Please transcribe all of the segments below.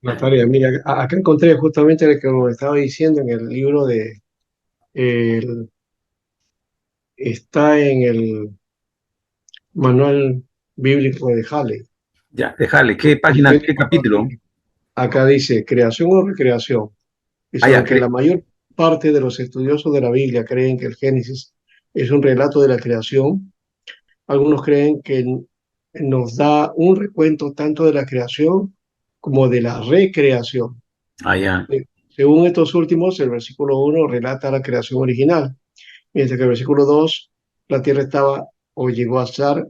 Natalia, mira, acá encontré justamente lo que me estaba diciendo en el libro el- está en el manual bíblico de Halley. Ya, déjale, ¿qué página, Estoy qué tomando capítulo? aquí. Acá dice creación o recreación. Ah, Dice, ya, aunque la mayor parte de los estudiosos de la Biblia creen que el Génesis es un relato de la creación, algunos creen que nos da un recuento tanto de la creación como de la recreación. ah, ya, Según estos últimos, el versículo 1 relata la creación original, mientras que el versículo 2, la tierra estaba o llegó a estar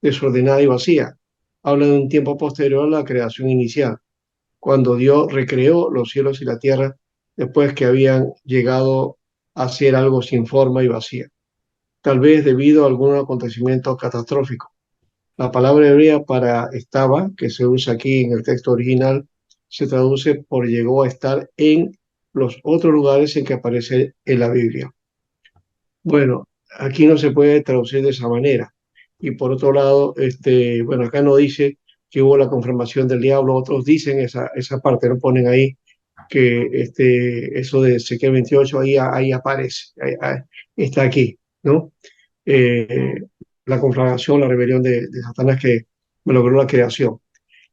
desordenada y vacía. Habla de un tiempo posterior a la creación inicial, cuando Dios recreó los cielos y la tierra después que habían llegado a ser algo sin forma y vacía, tal vez debido a algún acontecimiento catastrófico. La palabra hebrea para estaba, que se usa aquí en el texto original, se traduce por llegó a estar en los otros lugares en que aparece en la Biblia. Bueno, aquí no se puede traducir de esa manera. Y por otro lado, bueno, acá no dice que hubo la confirmación del diablo, otros dicen esa parte, no ponen ahí que eso de Ezequiel 28 ahí aparece, está aquí, ¿no? Eh, la conflagración, la rebelión de Satanás que logró la creación.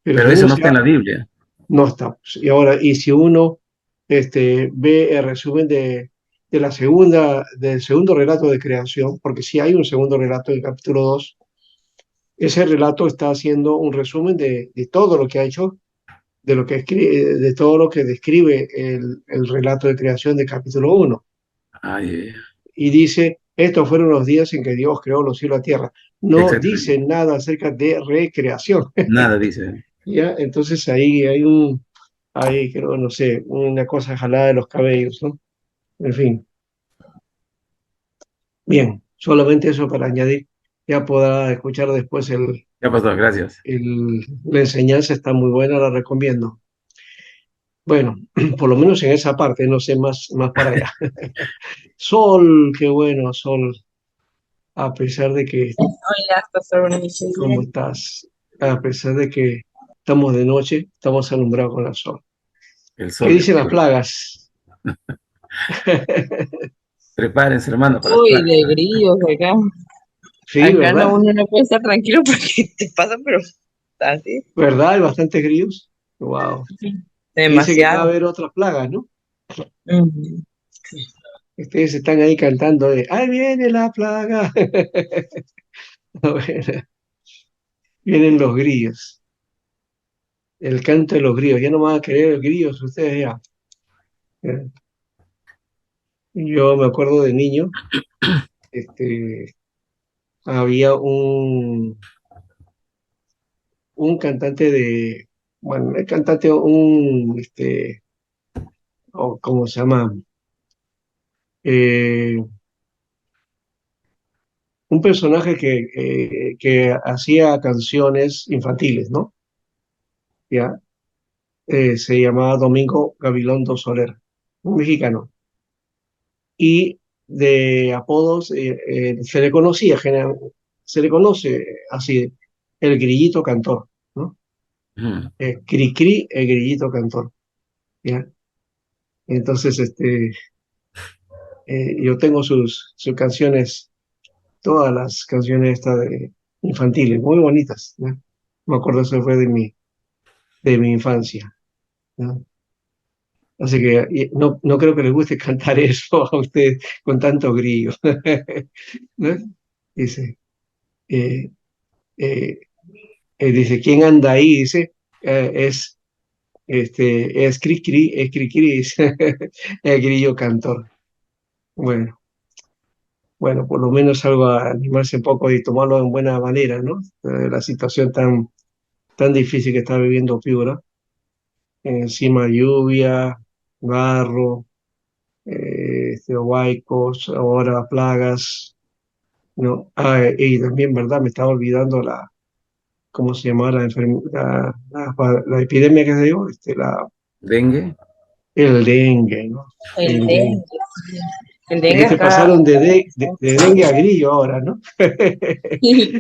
Pero pero eso según no está sea, en la Biblia. no está. Y ahora, y si uno ve el resumen del segundo relato de creación, porque sí hay un segundo relato en el capítulo 2, ese relato está haciendo un resumen de todo lo que ha hecho, de todo lo que describe el relato de creación del capítulo 1. Ah, ya, Y dice, estos fueron los días en que Dios creó los cielos y la tierra. No dice exactamente. nada acerca de recreación. Nada dice. ¿Ya? Entonces ahí hay, creo, no sé, una cosa jalada de los cabellos, ¿no? En fin, bien, solamente eso para añadir. Ya podrá escuchar después Ya pasó, gracias. la enseñanza, está muy buena, la recomiendo. Bueno, por lo menos en esa parte, no sé más para allá. Sol, qué bueno, Sol, a pesar de que, Hola, Pastor Bonicio, ¿cómo bien. estás? A pesar de que estamos de noche, estamos alumbrados con el sol. El ¿Qué sol. dicen las plagas? Prepárense, hermano, para las Uy, plagas. de grillos acá. Sí, Acá no, ¿verdad? uno no puede estar tranquilo porque te pasa, pero así. ¿Verdad? Hay bastantes grillos. Wow. Y dice que va a Demasiado. haber otras plagas, ¿no? Ujú. Ustedes están ahí cantando de, ¡ahí viene la plaga! Bueno, vienen los grillos, el canto de los grillos. Ya no van a querer grillos ustedes ya. Eh, Yo me acuerdo de niño, este, había un cantante bueno, el cantante, ¿cómo se llama? Eh, un personaje que hacía canciones infantiles, ¿no? ¿Ya? Se llamaba Domingo Gabilondo Soler, un mexicano. Y de apodos se le conocía, se le conoce así, el grillito cantor, ¿no? Ujú. Cri, el grillito cantor, ¿ya? Entonces, yo tengo sus canciones, todas las canciones estas infantiles, muy bonitas, ¿no? Me acuerdo, eso fue de mi infancia, ¿no? Así que no creo que les guste cantar eso a ustedes con tanto grillo, ¿no? Dice, eh, eh, dice, ¿quién anda ahí? Dice, es Cri, dice, el grillo cantor. Bueno, bueno, por lo menos algo a animarse un poco y tomarlo en buena manera, ¿no? La situación tan difícil que está viviendo Piura, encima lluvia, barro, huaicos, ahora plagas, ¿no? Y también, ¿verdad? Me estaba olvidando ¿cómo se llama la enfermedad, la epidemia que se dio? Dengue. El dengue, ¿no? El El dengue. dengue. El Es dengue que te acá. pasaron de dengue a grillo ahora, ¿no?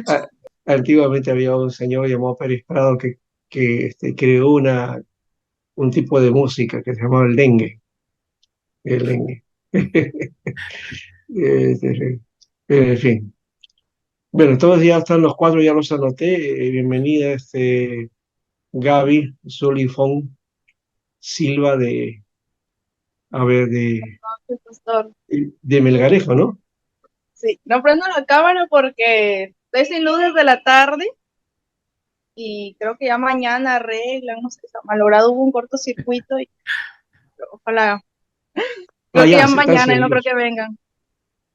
A- Antiguamente había un señor llamado Pérez Prado que creó un tipo de música que se llamaba el dengue. El dengue. Este, en fin. Bueno, todos ya están los cuatro, ya los anoté. Bienvenida, Gaby Solifón Silva a ver, Sí, pastor. de Melgarejo, ¿no? Sí, no prendo la cámara porque estoy sin luz desde la tarde y creo que ya mañana arreglan, no sé, malogrado hubo un cortocircuito y ojalá, Ah, creo que ya, ya se están mañana y sin no creo luz. que vengan.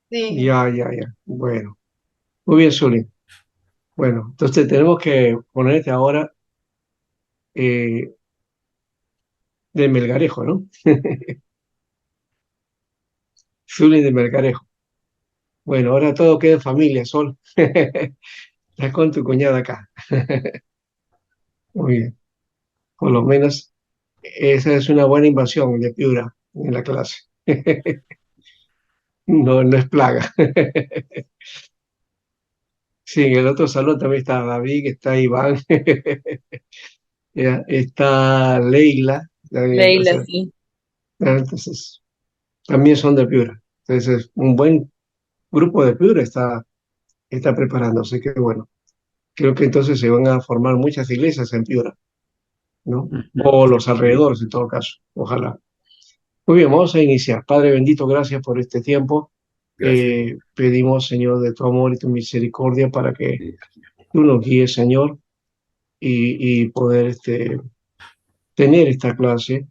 Sí, Ya. Bueno, muy bien, Zuli. Bueno, entonces tenemos que ponerte ahora eh, de Melgarejo, ¿no? Zuli de Melgarejo. Bueno, ahora todo queda en familia, Sol. Estás con tu cuñada acá. Muy bien. Por lo menos esa es una buena invasión de Piura en la clase. No, no es plaga. Sí, en el otro salón también está David, está Iván, ya, está Leila. También, o Leila, sea, sí. entonces, también son de Piura. Entonces, un buen grupo de Piura está preparándose. Qué bueno. Creo que entonces se van a formar muchas iglesias en Piura, ¿no? Ujú. O los Sí, alrededores, en todo caso. Ojalá. Muy bien, vamos a iniciar. Padre bendito, gracias por este tiempo. gracias. Pedimos, Señor, de tu amor y tu misericordia para que Sí, tú nos guíes, Señor, y poder tener esta clase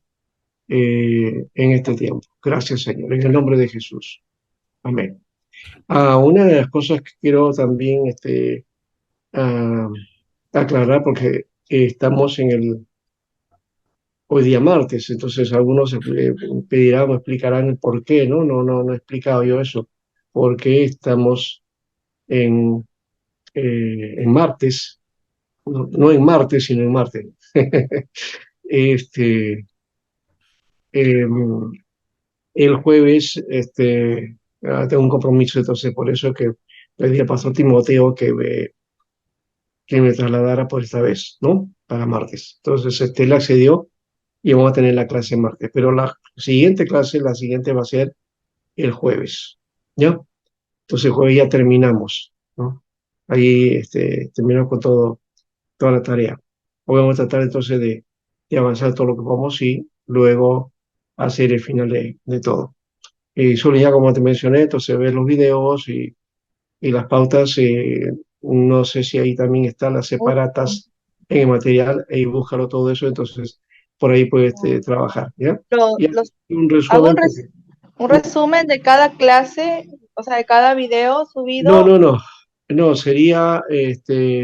en este tiempo. Gracias, Señor, en el nombre de Jesús. Amén. Una de las cosas que quiero también ah, aclarar, porque estamos hoy día martes, entonces algunos pedirán o explicarán el por qué, ¿no? No he explicado yo eso. ¿Por qué estamos en martes? No en martes, sino en martes. Este, em, el jueves tengo un compromiso, entonces por eso que pedí al pastor Timoteo que me trasladara por esta vez, ¿no? Para martes. Entonces él accedió y vamos a tener la clase martes, pero la siguiente va a ser el jueves, ¿ya? Entonces el jueves ya terminamos, ¿no? Ahí terminamos con toda la tarea. Hoy vamos a tratar entonces de avanzar todo lo que podamos y luego hacer el final de todo. Y solo ya como te mencioné, entonces ver los videos y las pautas, no sé si ahí también están las separatas en el material, y búscalo todo eso, entonces por ahí puedes trabajar, ¿ya? Y los, un hago resumen, porque un resumen de cada clase, o sea, de cada video no, subido no, no, no, sería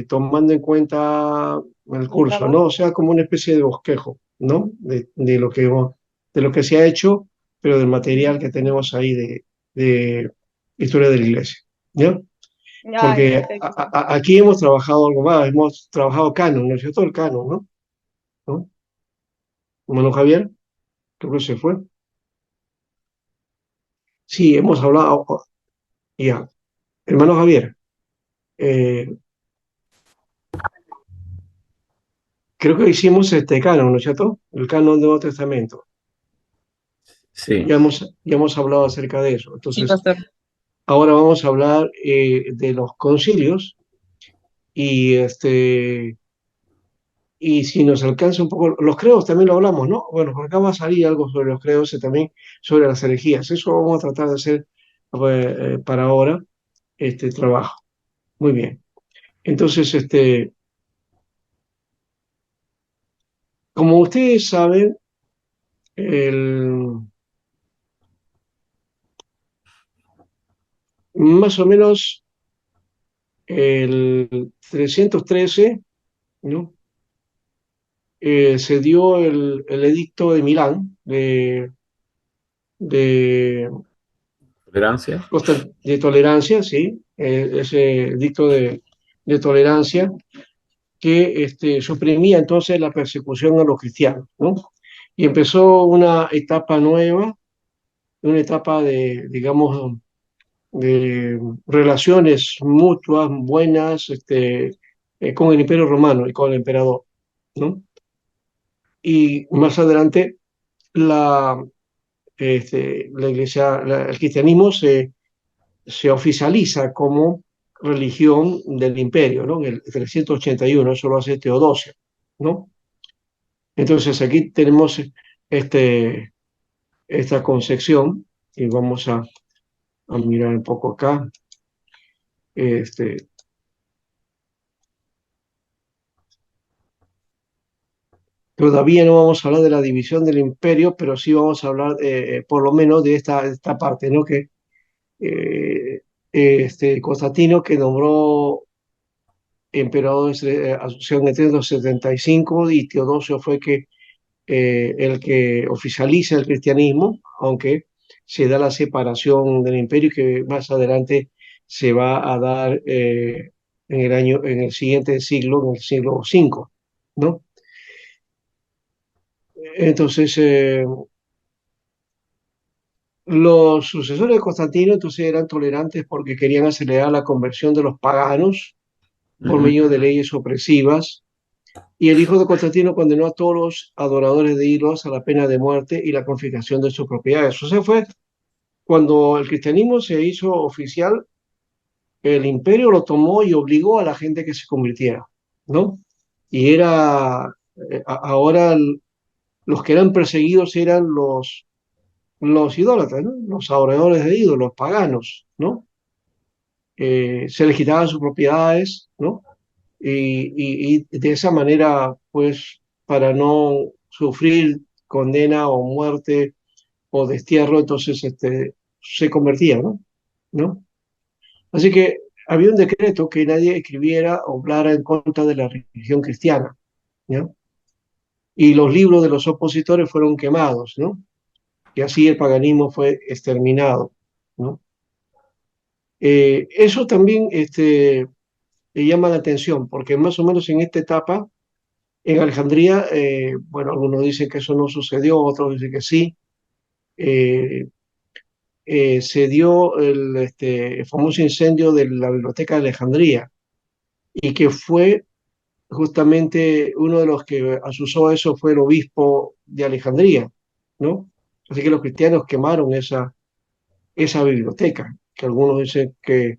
tomando en cuenta el mi curso, ¿no? O trabajo. sea, como una especie de bosquejo, ¿no? De lo que se ha hecho, pero del material que tenemos ahí de historia de la iglesia, ¿ya? Ay, Porque perfecto. aquí hemos trabajado algo más, hemos trabajado canon, ¿no es cierto? El canon, ¿no? ¿No? Hermano Javier, creo que se fue. Sí, hemos hablado, ya. Hermano Javier, eh, creo que hicimos este canon, ¿no es cierto? El canon del Nuevo Testamento. sí, Ya hemos hablado acerca de eso. Sí, Entonces, pastor. ahora vamos a hablar de los concilios y y si nos alcanza un poco, los credos también lo hablamos, ¿no? Bueno, por acá va a salir algo sobre los credos y también sobre las herejías. Eso vamos a tratar de hacer para ahora, este trabajo. Muy bien. Entonces, como ustedes saben, el, más o menos el 313, ¿no? Se dio el edicto de Milán, de, tolerancia. de tolerancia, ¿sí? Ese edicto de tolerancia que suprimía entonces la persecución a los cristianos, ¿no? Y empezó una etapa nueva, una etapa digamos, de relaciones mutuas, buenas, con el Imperio Romano y con el emperador, ¿no? y más adelante la iglesia, el cristianismo se oficializa como religión del imperio, ¿no? En el 381, eso lo hace Teodosio, ¿no? Entonces aquí tenemos este, esta concepción y vamos a mirar un poco acá. Este, Todavía no vamos a hablar de la división del imperio, pero sí vamos a hablar por lo menos de esta parte, ¿no? Que Constantino, que nombró emperador de Asunción en 375 y Teodosio fue el que oficializa el cristianismo, aunque se da la separación del imperio que más adelante se va a dar en el siguiente siglo, en el siglo V, ¿no? Entonces, los sucesores de Constantino entonces eran tolerantes porque querían acelerar la conversión de los paganos por Ujú. medio de leyes opresivas. Y el hijo de Constantino condenó a todos los adoradores de ídolos a la pena de muerte y la confiscación de sus propiedades. O sea, fue cuando el cristianismo se hizo oficial, el imperio lo tomó y obligó a la gente que se convirtiera, ¿no? Y ahora los que eran perseguidos eran los idólatras, ¿no? Los adoradores de ídolos, los paganos, ¿no? Se les quitaban sus propiedades, ¿no? Y de esa manera, pues, para no sufrir condena o muerte o destierro, entonces se convertía, ¿no? ¿No? Así que había un decreto que nadie escribiera o hablara en contra de la religión cristiana, ¿no? Y los libros de los opositores fueron quemados, ¿no? Y así el paganismo fue exterminado, ¿no? Eso también le llama la atención, porque más o menos en esta etapa, en Alejandría, bueno, algunos dicen que eso no sucedió, otros dicen que sí, eh, se dio el famoso incendio de la Biblioteca de Alejandría y que fue justamente uno de los que asusó eso fue el obispo de Alejandría, ¿no? Así que los cristianos quemaron esa biblioteca, que algunos dicen que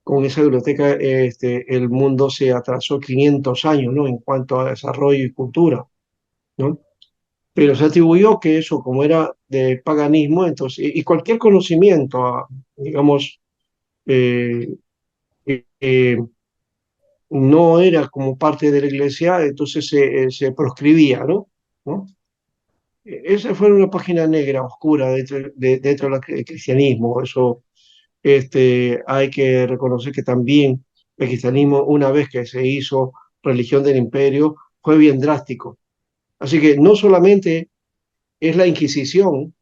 con esa biblioteca el mundo se atrasó 500 años, ¿no? En cuanto a desarrollo y cultura, ¿no? Pero se atribuyó que eso, como era de paganismo, entonces, y cualquier conocimiento, digamos, eh, eh, no era como parte de la iglesia, entonces se proscribía, ¿no? ¿No? Esa fue una página negra, oscura, dentro del cristianismo. Eso hay que reconocer que también el cristianismo, una vez que se hizo religión del imperio, fue bien drástico. Así que no solamente es la Inquisición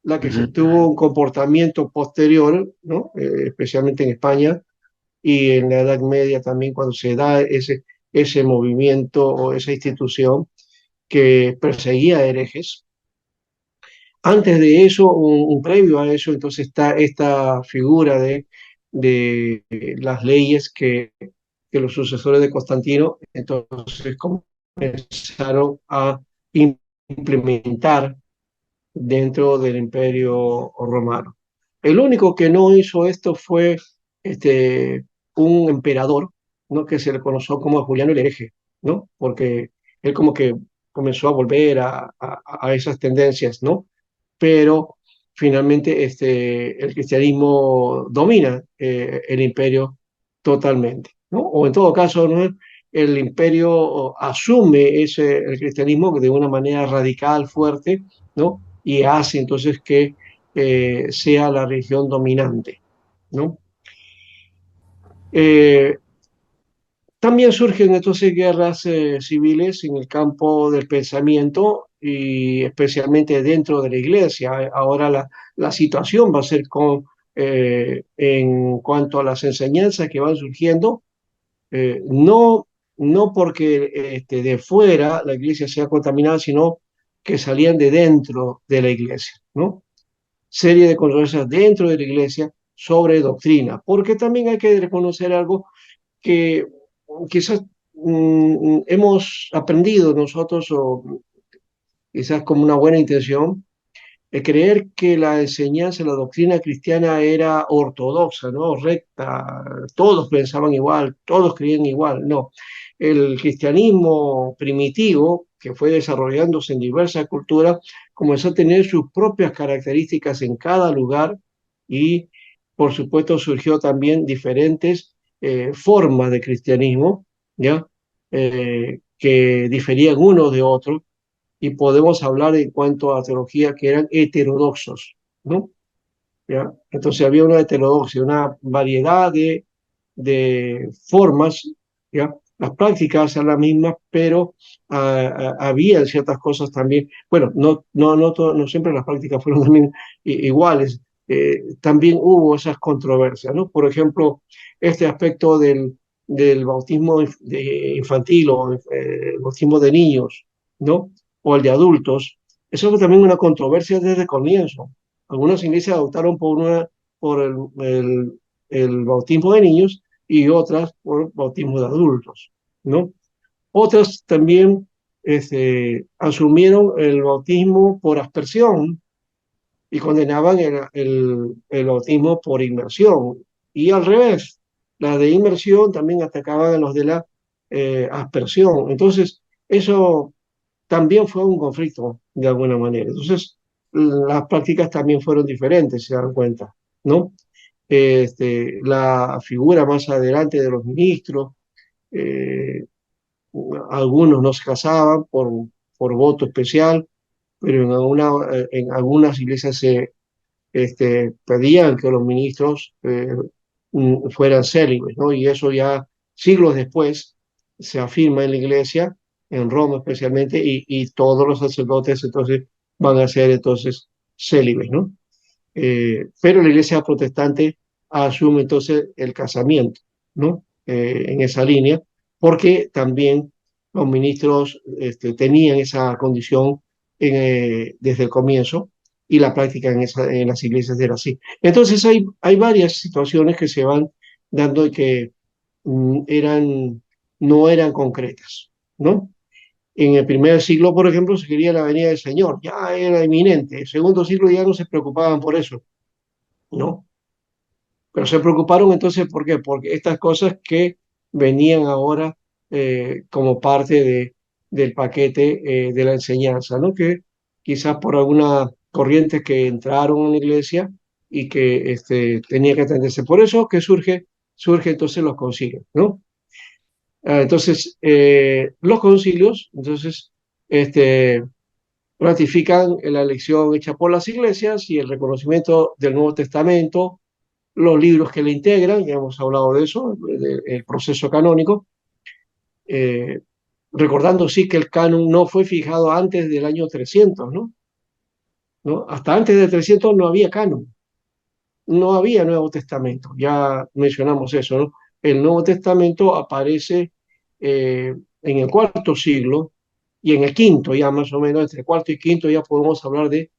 la que Ujú. tuvo un comportamiento posterior, ¿no? Especialmente en España y en la Edad Media también, cuando se da ese movimiento o esa institución que perseguía herejes. Antes de eso, un previo a eso, entonces está esta figura de las leyes que los sucesores de Constantino entonces comenzaron a implementar dentro del Imperio Romano. El único que no hizo esto fue un emperador, ¿no? Que se le conoció como Juliano el Hereje, ¿no? Porque él como que comenzó a volver a esas tendencias, ¿no? Pero finalmente el cristianismo domina el imperio totalmente, ¿no? O en todo caso, ¿no? El imperio asume el cristianismo de una manera radical, fuerte, ¿no? Y hace entonces que sea la religión dominante, ¿no? Eh, También surgen entonces guerras civiles en el campo del pensamiento y especialmente dentro de la iglesia. Ahora la situación va a ser en cuanto a las enseñanzas que van surgiendo, no, no porque de fuera la iglesia sea contaminada, sino que salían de dentro de la iglesia, ¿no? Serie de controversias dentro de la iglesia sobre doctrina, porque también hay que reconocer algo que quizás hemos aprendido nosotros o quizás como una buena intención, creer que la enseñanza, la doctrina cristiana era ortodoxa, ¿no? Recta, todos pensaban igual, todos creían igual. No, el cristianismo primitivo, que fue desarrollándose en diversas culturas, comenzó a tener sus propias características en cada lugar y, por supuesto, surgió también diferentes formas de cristianismo, ¿ya? Que diferían unos de otros y podemos hablar en cuanto a teología que eran heterodoxos, ¿no? ¿Ya? Entonces había una heterodoxia, una variedad de formas, ¿ya? Las prácticas eran las mismas, pero había ciertas cosas también, bueno, no siempre las prácticas fueron también iguales, también hubo esas controversias, ¿no? Por ejemplo, este aspecto del bautismo infantil o el bautismo de niños, ¿no? O el de adultos, eso fue también una controversia desde el comienzo. Algunas iglesias adoptaron por el bautismo de niños y otras por bautismo de adultos, ¿no? Otras también asumieron el bautismo por aspersión y condenaban el bautismo por inmersión. Y al revés, las de inmersión también atacaban a los de la aspersión. Entonces, eso también fue un conflicto de alguna manera. Entonces, las prácticas también fueron diferentes, se dan cuenta, ¿no? La figura más adelante de los ministros, eh, algunos no se casaban por voto especial, pero en algunas iglesias se pedían que los ministros fueran célibes, ¿no? Y eso ya siglos después se afirma en la iglesia, en Roma especialmente, y todos los sacerdotes entonces van a ser entonces célibes, ¿no? Pero la iglesia protestante asume entonces el casamiento, ¿no? En esa línea, porque también los ministros tenían esa condición desde el comienzo y la práctica en las iglesias era así. Entonces hay varias situaciones que se van dando y que eran, no eran concretas, ¿no? En el primer siglo, por ejemplo, se quería la venida del Señor, ya era inminente. En el segundo siglo ya no se preocupaban por eso, ¿no? Pero se preocuparon entonces, ¿por qué? Porque estas cosas que venían ahora como parte del paquete de la enseñanza, ¿no? Que quizás por alguna corriente que entraron en la iglesia y que tenía que atenderse. Por eso que surge entonces los concilios, ¿no? Entonces, los concilios, entonces, este, ratifican la elección hecha por las iglesias y el reconocimiento del Nuevo Testamento, los libros que le integran, ya hemos hablado de eso, del proceso canónico, eh, recordando sí que el canon no fue fijado antes del año 300, ¿no? ¿No? Hasta antes de 300 no había canon, no había Nuevo Testamento, ya mencionamos eso, ¿no? El Nuevo Testamento aparece en el cuarto siglo y en el quinto ya más o menos, entre cuarto y quinto ya podemos hablar de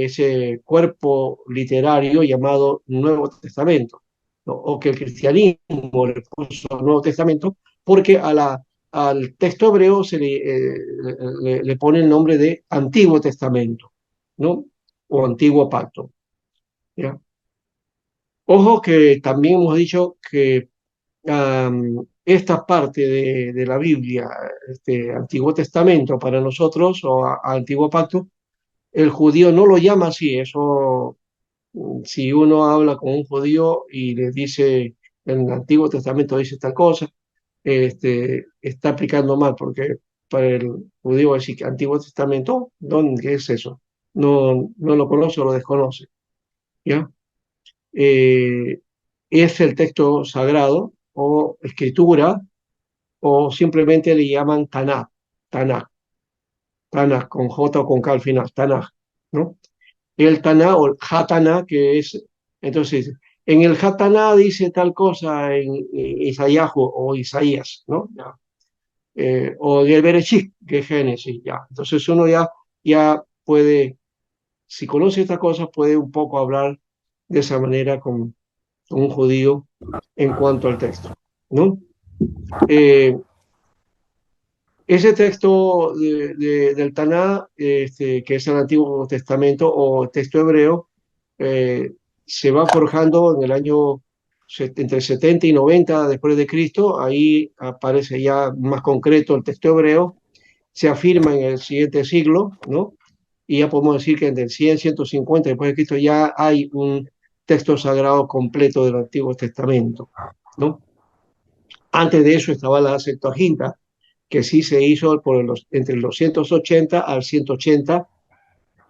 ese cuerpo literario llamado Nuevo Testamento, ¿no? O que el cristianismo le puso Nuevo Testamento porque al texto hebreo le pone el nombre de Antiguo Testamento, ¿no? O Antiguo Pacto, ¿ya? Ojo que también hemos dicho que esta parte de la Biblia, este Antiguo Testamento para nosotros o Antiguo Pacto, el judío no lo llama así. Eso, si uno habla con un judío y le dice en el Antiguo Testamento dice tal cosa, está aplicando mal, porque para el judío decir que Antiguo Testamento, ¿dónde qué es eso? No lo conoce o lo desconoce, ¿ya? eh, es el texto sagrado o escritura o simplemente le llaman Tanakh, Tanakh, Tanakh con J o con K al final, Tanakh, ¿no? El Tanakh o el Hataná, que es, entonces, en el Hataná dice tal cosa en Isaías o Isaías, ¿no? Ya. O en el Bereshit, que es Génesis, ya. Entonces uno ya puede, si conoce estas cosas, puede un poco hablar de esa manera con un judío en cuanto al texto, ¿no? Eh, Ese texto del Taná, que es el Antiguo Testamento o texto hebreo, eh, se va forjando en el año entre 70 y 90 después de Cristo. Ahí aparece ya más concreto el texto hebreo, se afirma en el siguiente siglo, ¿no? Y ya podemos decir que en el 100, 150 después de Cristo ya hay un texto sagrado completo del Antiguo Testamento, ¿no? Antes de eso estaba la Septuaginta, que sí se hizo entre los 280 al 180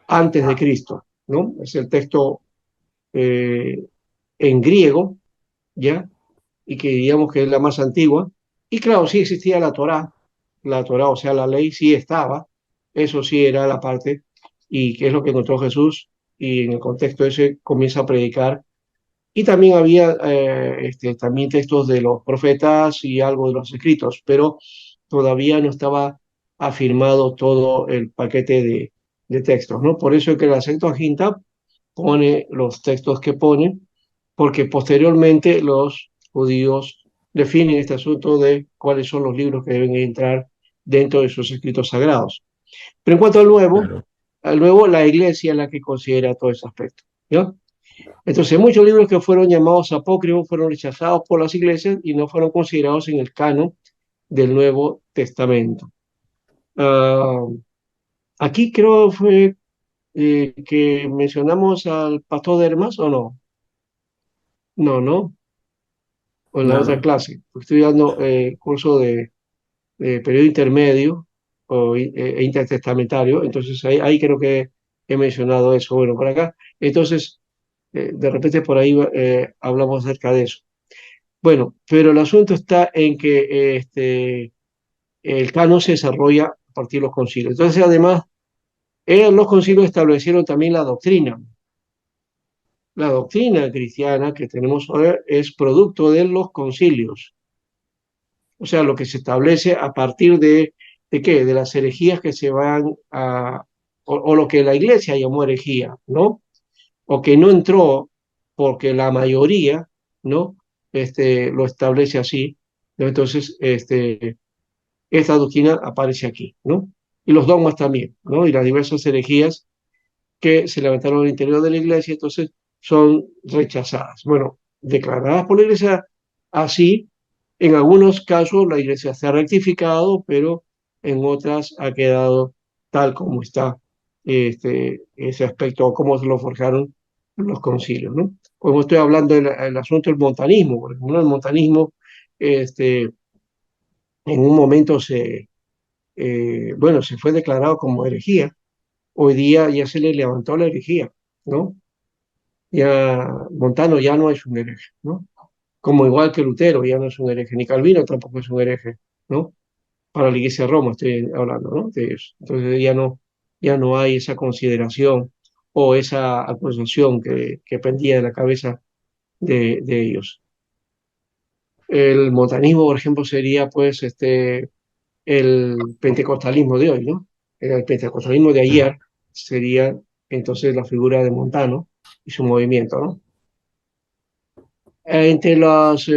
antes de Cristo, ¿no? Es el texto eh, en griego, ¿ya? Y que digamos que es la más antigua. Y claro, sí existía la Torá, o sea, la ley sí estaba, eso sí era la parte, y que es lo que encontró Jesús, y en el contexto ese comienza a predicar. Y también había también textos de los profetas y algo de los escritos, pero todavía no estaba afirmado todo el paquete de textos, ¿no? Por eso es que la Septuaginta pone los textos que pone, porque posteriormente los judíos definen este asunto de cuáles son los libros que deben entrar dentro de sus escritos sagrados. Pero en cuanto Claro. al nuevo la iglesia es la que considera todo ese aspecto, ¿ya? Entonces, muchos libros que fueron llamados apócrifos fueron rechazados por las iglesias y no fueron considerados en el canon del Nuevo Testamento. Ah, aquí creo fue que mencionamos al pastor Dermas, ¿o no? No, no, o en la otra No, clase, porque estoy dando curso de periodo intermedio o intertestamentario, entonces ahí creo que he mencionado eso. Bueno, por acá, entonces, de repente por ahí hablamos acerca de eso. Bueno, pero el asunto está en que el canon se desarrolla a partir de los concilios. Entonces, además, los concilios establecieron también la doctrina. La doctrina cristiana que tenemos ahora es producto de los concilios. O sea, lo que se establece a partir ¿de qué? De las herejías que se van o lo que la iglesia llamó herejía, ¿no? O que no entró porque la mayoría, ¿no? Lo establece así, ¿no? Entonces, esta doctrina aparece aquí, ¿no? Y los dogmas también, ¿no? Y las diversas herejías que se levantaron al interior de la iglesia, entonces son rechazadas. Bueno, declaradas por la iglesia así, en algunos casos la iglesia se ha rectificado, pero en otras ha quedado tal como está ese aspecto, cómo se lo forjaron los concilios, ¿no? Como estoy hablando del asunto del montanismo, por ejemplo, el montanismo, este, en un momento bueno, se fue declarado como herejía. Hoy día ya se le levantó la herejía, ¿no? Ya Montano ya no es un hereje, ¿no? Como igual que Lutero ya no es un hereje, ni Calvino tampoco es un hereje, ¿no? Para la Iglesia de Roma estoy hablando, ¿no? De eso. Entonces ya no hay esa consideración o esa acusación que pendía de la cabeza de ellos. El montanismo, por ejemplo, sería pues el pentecostalismo de hoy, ¿no? El pentecostalismo de ayer sería entonces la figura de Montano y su movimiento, ¿no? Entre los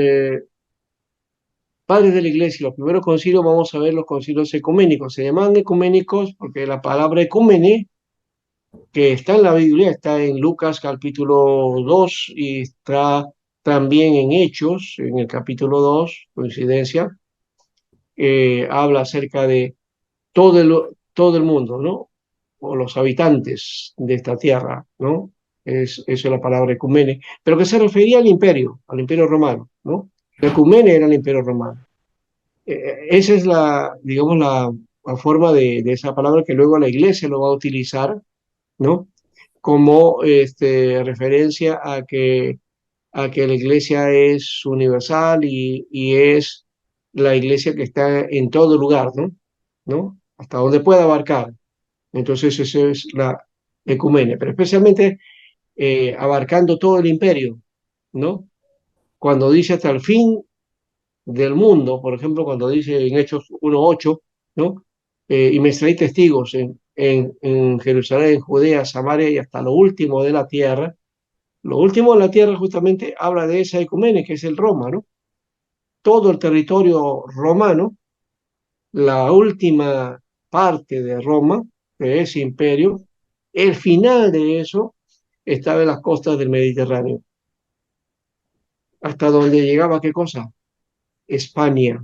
padres de la iglesia, los primeros concilios, vamos a ver los concilios ecuménicos. Se llaman ecuménicos porque la palabra ecúmene, que está en la Biblia, está en Lucas capítulo 2 y está también en Hechos, en el capítulo 2, coincidencia, habla acerca de todo el mundo, ¿no? O los habitantes de esta tierra, ¿no? Eso es la palabra ecumene, pero que se refería al imperio romano, ¿no? El ecumene era el imperio romano. Esa es digamos, la forma de esa palabra que luego la iglesia lo va a utilizar, ¿no? Como referencia a que la iglesia es universal y es la iglesia que está en todo lugar, ¿no? ¿No? Hasta donde pueda abarcar. Entonces, eso es la ecumene, pero especialmente abarcando todo el imperio, ¿no? Cuando dice hasta el fin del mundo, por ejemplo, cuando dice en Hechos 1:8, ¿no? Y me traí testigos en Jerusalén, en Judea, Samaria y hasta lo último de la tierra. Lo último de la tierra justamente habla de esa ecumene, que es el Roma, ¿no? Todo el territorio romano la última parte de Roma, de ese imperio, el final de eso estaba en las costas del Mediterráneo, hasta donde llegaba, ¿qué cosa? España.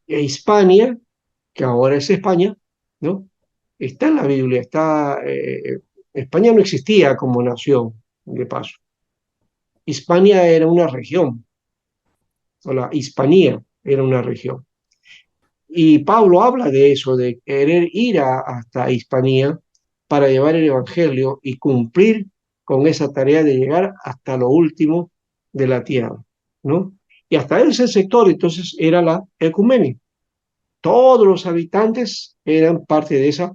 E Hispania, que ahora es España, ¿no? Está en la Biblia, España no existía como nación, de paso. Hispania era una región, o la Hispanía era una región. Y Pablo habla de eso, de querer ir hasta Hispanía para llevar el Evangelio y cumplir con esa tarea de llegar hasta lo último de la tierra, ¿no? Y hasta ese sector entonces era la ecumenia. Todos los habitantes eran parte de esa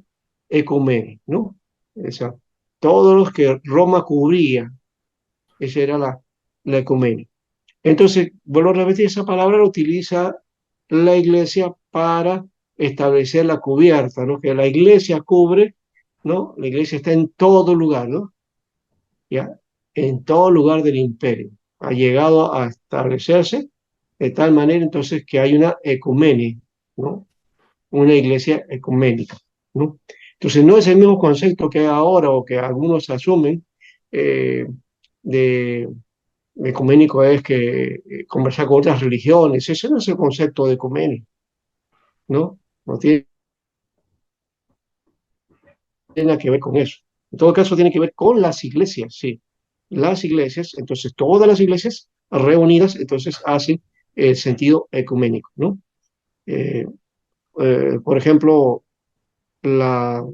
ecumenia, ¿no? Esa, todos los que Roma cubría, esa era la ecumenia. Entonces, vuelvo a repetir, esa palabra la utiliza la iglesia para establecer la cubierta, ¿no? Que la iglesia cubre, ¿no? La iglesia está en todo lugar, ¿no? ¿Ya? En todo lugar del imperio. Ha llegado a establecerse de tal manera entonces que hay una ecumenia, ¿no? Una iglesia ecuménica, ¿no? Entonces no es el mismo concepto que hay ahora o que algunos asumen eh, de ecuménico es que conversar con otras religiones, ese no es el concepto de ecuménico, ¿no? No tiene nada que ver con eso. En todo caso, tiene que ver con las iglesias, sí. Las iglesias, entonces todas las iglesias reunidas, entonces hacen el sentido ecuménico, ¿no? Eh, por ejemplo, la,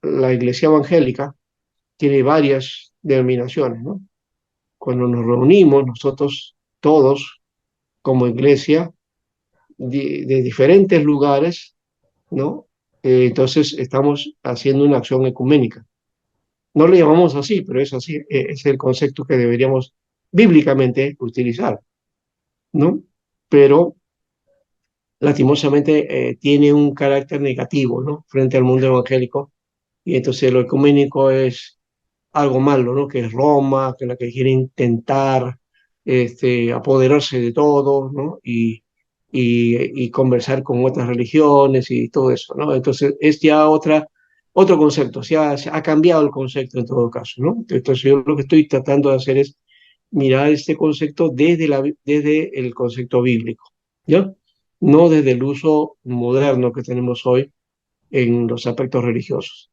la iglesia evangélica tiene varias denominaciones, ¿no? Cuando nos reunimos, nosotros todos, como iglesia, de diferentes lugares, ¿no? Entonces estamos haciendo una acción ecuménica. No le llamamos así, pero es así, es el concepto que deberíamos bíblicamente utilizar, ¿no? Pero lastimosamente tiene un carácter negativo, ¿no? Frente al mundo evangélico, y entonces lo ecuménico es algo malo, ¿no? Que es Roma, que es la que quiere intentar apoderarse de todo, ¿no? Y conversar con otras religiones y todo eso, ¿no? Entonces es ya otro concepto, se ha cambiado el concepto en todo caso, ¿no? Entonces yo lo que estoy tratando de hacer es mirar este concepto desde el concepto bíblico, ¿ya? No desde el uso moderno que tenemos hoy en los aspectos religiosos.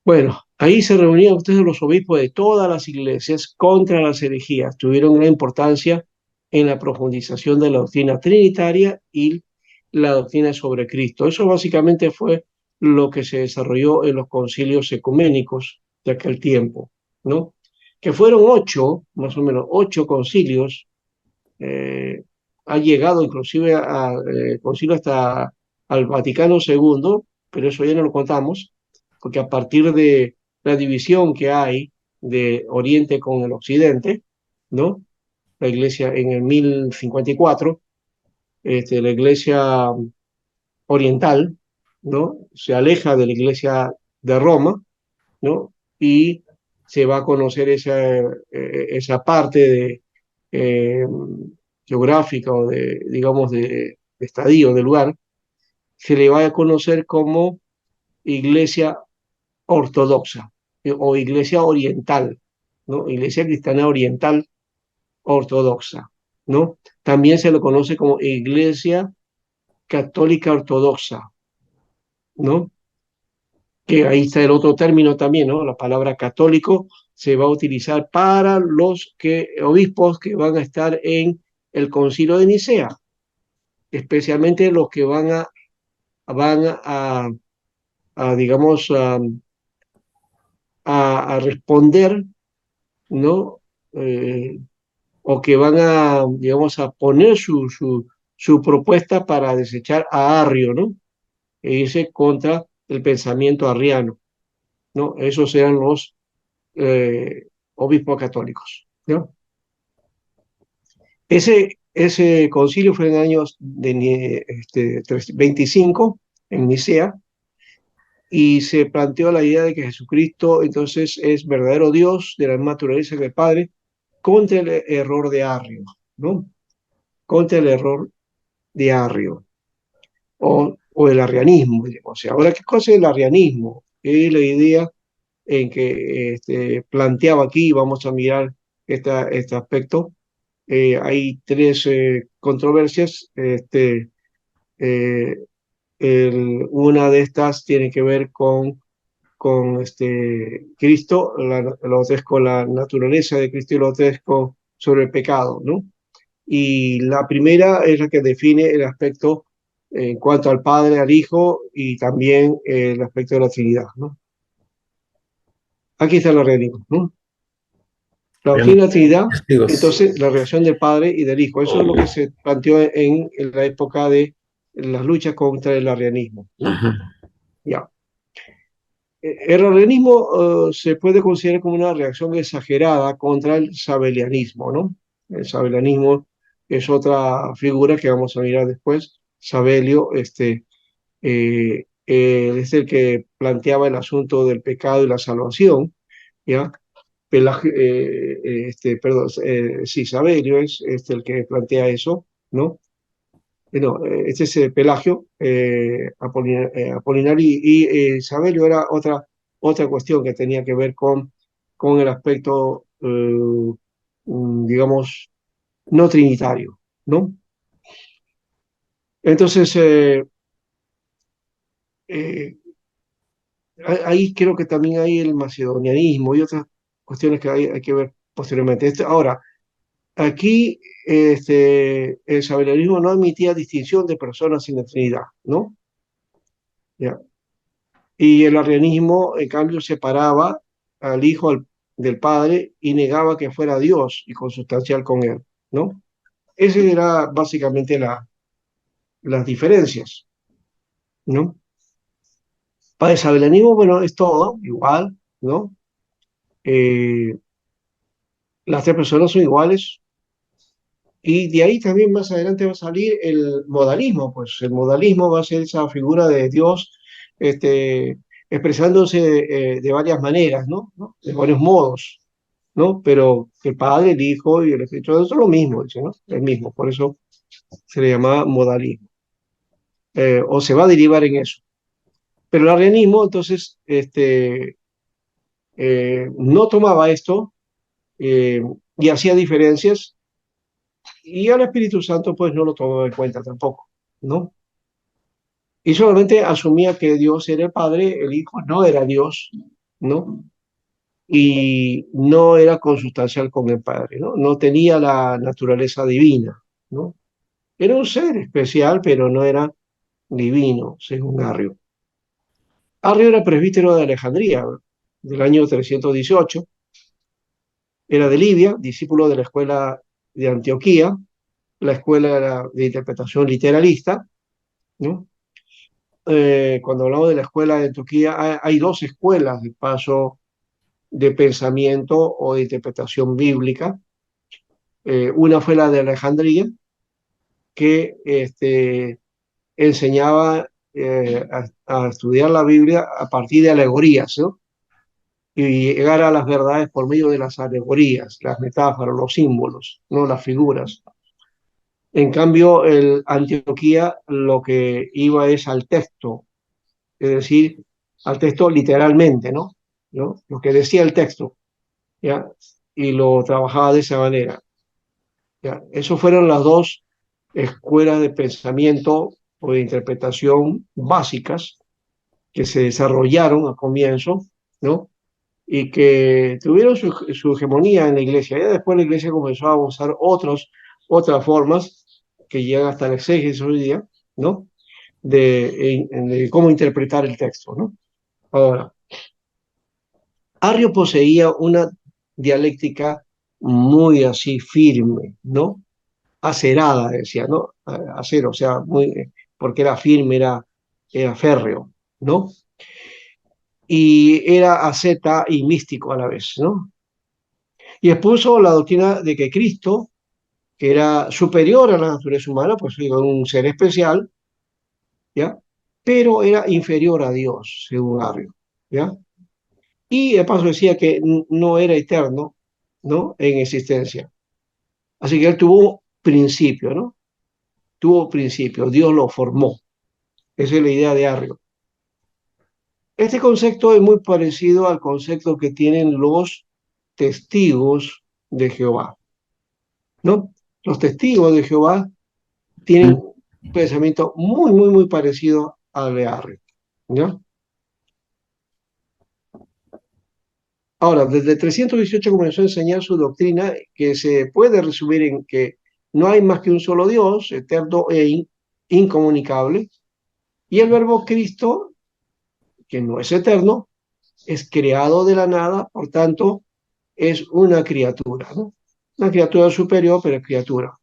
Bueno, ahí se reunían ustedes los obispos de todas las iglesias contra las herejías. Tuvieron gran importancia en la profundización de la doctrina trinitaria y la doctrina sobre Cristo. Eso básicamente fue lo que se desarrolló en los concilios ecuménicos de aquel tiempo, ¿no? Que fueron 8, más o menos 8 concilios. Ha llegado inclusive a concilio hasta al Vaticano II, pero eso ya no lo contamos porque a partir de la división que hay de Oriente con el Occidente, ¿no? La iglesia en el 1054, la iglesia oriental, ¿no? Se aleja de la iglesia de Roma, ¿no? Y se va a conocer esa parte eh, geográfica o digamos, de estadio, de lugar, se le va a conocer como iglesia ortodoxa o iglesia oriental, ¿no? Iglesia cristiana oriental ortodoxa, ¿no? También se lo conoce como iglesia católica ortodoxa, ¿no? Que ahí está el otro término también, ¿no? La palabra católico se va a utilizar para los obispos que van a estar en el concilio de Nicea, especialmente los que van a digamos, a responder, ¿no? O que van digamos, a poner su propuesta para desechar a Arrio, ¿no? E irse contra el pensamiento arriano, ¿no? Esos eran los obispos católicos, ¿no? Ese concilio fue en el año 25 en Nicea y se planteó la idea de que Jesucristo entonces es verdadero Dios de la naturaleza del Padre contra el error de Arrio, ¿no? Contra el error de Arrio. o el arrianismo. O sea, ahora, ¿qué cosa es el arrianismo? Es la idea en que planteaba aquí, vamos a mirar este aspecto. Hay tres controversias. Eh, una de estas tiene que ver con Cristo, la otra es con la naturaleza de Cristo y la otra es sobre el pecado, ¿no? Y la primera es la que define el aspecto en cuanto al Padre, al Hijo y también el aspecto de la Trinidad, ¿no? Aquí está el organismo, ¿no? La doctrina de la Trinidad, Testigos. entonces la relación del Padre y del Hijo. Eso es lo que se planteó en la época de las luchas contra el arrianismo, ¿no? Ajá. Ya. El arrianismo se puede considerar como una reacción exagerada contra el sabelianismo, ¿no? El sabelianismo es otra figura que vamos a mirar después. Sabelio, es el que planteaba el asunto del pecado y la salvación, ¿ya? Perdón, sí, Sabelio es el que plantea eso, ¿no? No, este es Pelagio, Apolinari y Sabelio era otra cuestión que tenía que ver con el aspecto, digamos, no trinitario, ¿no? Entonces, eh, ahí creo que también hay el macedonianismo y otras cuestiones que hay que ver posteriormente. Ahora, aquí el sabelianismo no admitía distinción de personas en la Trinidad, ¿no? Ya. Y el arrianismo, en cambio, separaba al Hijo del Padre y negaba que fuera Dios y consustancial con él, ¿no? Esas eran básicamente las diferencias, ¿no? Para el sabelianismo, bueno, es todo igual, ¿no? Eh, las tres personas son iguales y de ahí también más adelante va a salir el modalismo, pues el modalismo va a ser esa figura de Dios expresándose de varias maneras, ¿no? De varios modos, ¿no? Pero el Padre, el Hijo y el Espíritu Santo son lo mismo, dice, ¿no? El mismo, por eso se le llama modalismo, o se va a derivar en eso. Pero el arrianismo, entonces, no tomaba esto eh, y hacía diferencias, y al Espíritu Santo, pues, no lo tomaba en cuenta tampoco, ¿no? Y solamente asumía que Dios era el Padre, el Hijo no era Dios, ¿no? Y no era consustancial con el Padre, ¿no? No tenía la naturaleza divina, ¿no? Era un ser especial, pero no era divino, según Arrio. Arrio era presbítero de Alejandría, del año 318, era de Libia, discípulo de la escuela de Antioquía, la escuela era de interpretación literalista, ¿no? Cuando hablamos de la escuela de Antioquía, hay dos escuelas de paso de pensamiento o de interpretación bíblica. Una fue la de Alejandría, que enseñaba a estudiar la Biblia a partir de alegorías, ¿no? Y llegar a las verdades por medio de las alegorías, las metáforas, los símbolos, no las figuras. En cambio, el Antioquía lo que iba es al texto, es decir, al texto literalmente, ¿no? ¿No? Lo que decía el texto, ¿ya? Y lo trabajaba de esa manera. ¿Ya? Esas fueron las dos escuelas de pensamiento o de interpretación básicas que se desarrollaron al comienzo, ¿no? Y que tuvieron su hegemonía en la iglesia. Ya después la iglesia comenzó a usar otras formas que llegan hasta el exégesis hoy día, ¿no? De cómo interpretar el texto, ¿no? Ahora, Arrio poseía una dialéctica muy así firme, ¿no? Acerada, decía, ¿no? Acero, o sea, porque era firme, era férreo, ¿no? Y era asceta y místico a la vez, ¿no? Y expuso la doctrina de que Cristo, que era superior a la naturaleza humana, pues digo, un ser especial, ¿ya? Pero era inferior a Dios, según Arrio, ¿ya? Y de paso decía que no era eterno, ¿no? En existencia. Así que él tuvo principio, ¿no? Tuvo principio, Dios lo formó, Esa es la idea de Arrio. Este concepto es muy parecido al concepto que tienen los testigos de Jehová, ¿no? Los testigos de Jehová tienen un pensamiento muy, muy, muy parecido al de Arrio, ¿ya? Ahora, desde 318 comenzó a enseñar su doctrina, que se puede resumir en que no hay más que un solo Dios, eterno e incomunicable, y el verbo Cristo, que no es eterno, es creado de la nada, por tanto, es una criatura, ¿no? Una criatura superior, pero es criatura.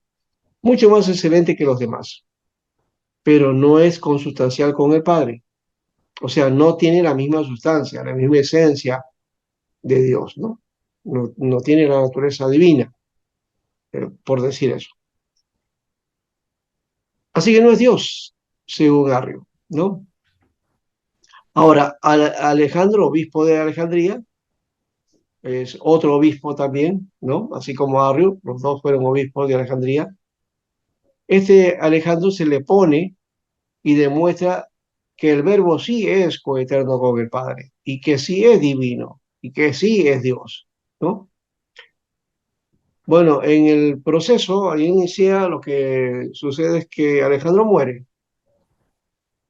Mucho más excelente que los demás, pero no es consustancial con el Padre. O sea, no tiene la misma sustancia, la misma esencia de Dios, ¿no? No tiene la naturaleza divina, por decir eso. Así que no es Dios, según Arrio, ¿no? Ahora, Alejandro, obispo de Alejandría, es otro obispo también, ¿no? Así como Arrio, los dos fueron obispos de Alejandría. Este Alejandro se le pone y demuestra que el verbo sí es coeterno con el Padre, y que sí es divino, y que sí es Dios, ¿no? Bueno, en el proceso, ahí inicia, lo que sucede es que Alejandro muere,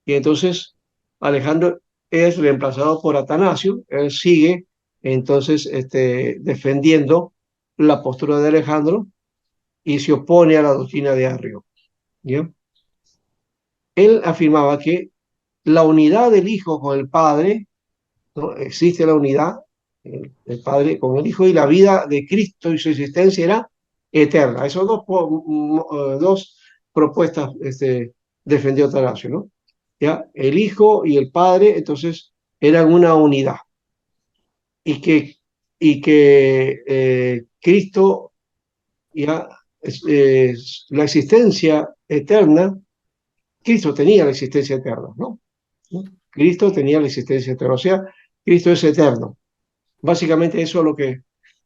y entonces Alejandro es reemplazado por Atanasio. Él sigue entonces defendiendo la postura de Alejandro y se opone a la doctrina de Arrio, ¿ya? Él afirmaba que la unidad del Hijo con el Padre, ¿no? Existe la unidad, el Padre con el Hijo, y la vida de Cristo y su existencia era eterna. Esas dos propuestas defendió Atanasio, ¿no? ¿Ya? El Hijo y el Padre, entonces, eran una unidad. Y que Cristo, ya, la existencia eterna, Cristo tenía la existencia eterna, ¿no? Cristo tenía la existencia eterna, o sea, Cristo es eterno. Básicamente eso es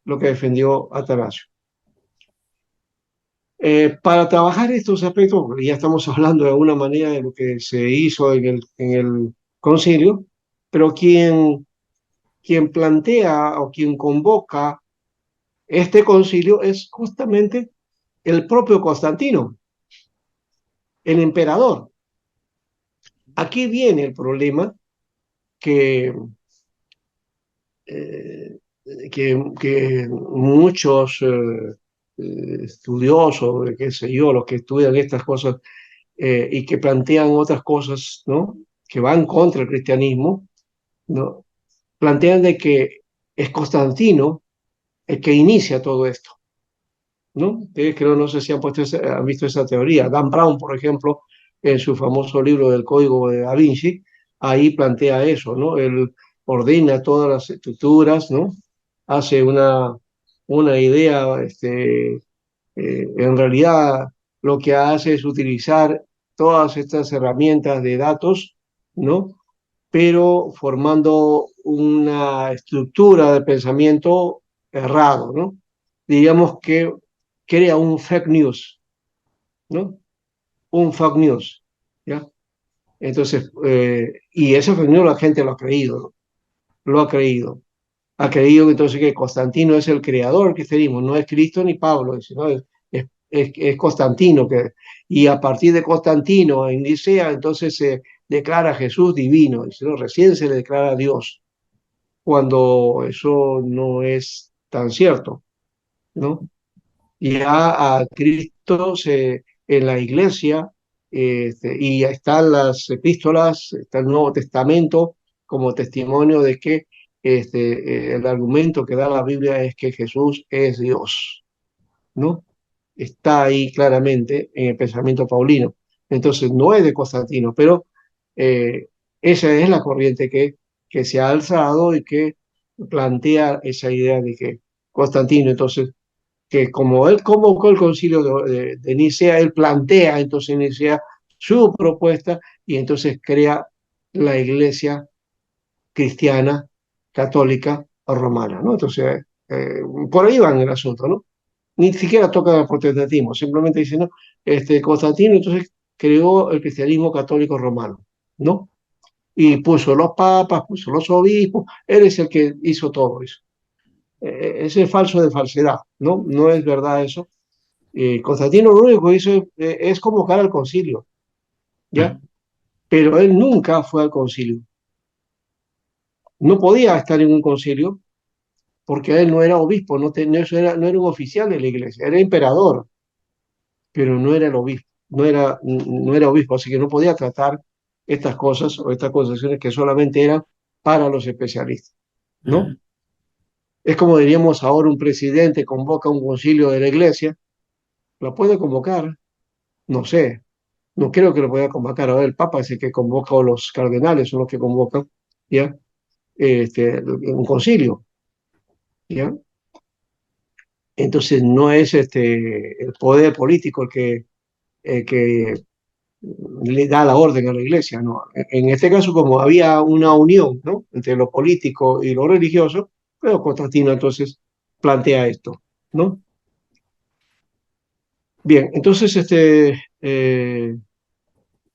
lo que defendió Atanasio. Para trabajar estos aspectos, porque ya estamos hablando de alguna manera de lo que se hizo en el concilio, pero quien plantea o quien convoca este concilio es justamente el propio Constantino, el emperador. Aquí viene el problema que, eh, que muchos estudiosos, qué sé yo, los que estudian estas cosas y que plantean otras cosas, ¿no? Que van contra el cristianismo, ¿no? Plantean de que es Constantino el que inicia todo esto, ¿no? Ustedes creo, no sé si han visto esa teoría. Dan Brown, por ejemplo, en su famoso libro del Código de Da Vinci, ahí plantea eso, ¿no? Él ordena todas las estructuras, ¿no? Hace una idea, en realidad lo que hace es utilizar todas estas herramientas de datos, ¿no? Pero formando una estructura de pensamiento errado, ¿no? Digamos que crea un fake news, ¿no? Un fake news, ¿ya? Entonces, y ese fake news la gente lo ha creído, ¿no? Lo ha creído. Ha creído entonces que Constantino es el creador del cristianismo, no es Cristo ni Pablo, sino es Constantino. Y a partir de Constantino en Nicea, entonces se declara a Jesús divino, y no, recién se le declara a Dios, cuando eso no es tan cierto, ¿no? Ya a Cristo en la iglesia, y están las epístolas, está el Nuevo Testamento como testimonio de que el argumento que da la Biblia es que Jesús es Dios, ¿no? Está ahí claramente en el pensamiento paulino. Entonces no es de Constantino, pero eh, esa es la corriente que se ha alzado y que plantea esa idea de que Constantino, entonces, que como él convocó el concilio de Nicea, él plantea entonces en Nicea su propuesta y entonces crea la iglesia cristiana, católica o romana, ¿no? Entonces, por ahí va el asunto, ¿no? Ni siquiera toca el protestantismo, simplemente dice, no, Constantino entonces creó el cristianismo católico romano, ¿no? Y puso los papas, puso los obispos, él es el que hizo todo eso. Ese es falso de falsedad, ¿no? No es verdad eso. Constantino lo único que hizo es convocar al concilio, ¿ya? Pero él nunca fue al concilio. No podía estar en un concilio porque él no era obispo, no era un oficial de la iglesia, era emperador, pero no era el obispo, no era obispo, así que no podía tratar estas cosas o estas concesiones que solamente eran para los especialistas, ¿no? Es como diríamos ahora un presidente convoca un concilio de la iglesia, ¿la puede convocar? No sé, no creo que lo pueda convocar. Ahora el Papa es el que convoca o los cardenales son los que convocan, ¿ya? Un concilio, ¿ya? Entonces no es el poder político el que le da la orden a la iglesia, ¿no? En este caso, como había una unión, ¿no? Entre lo político y lo religioso, pero Constantino entonces plantea esto, ¿no? Bien, entonces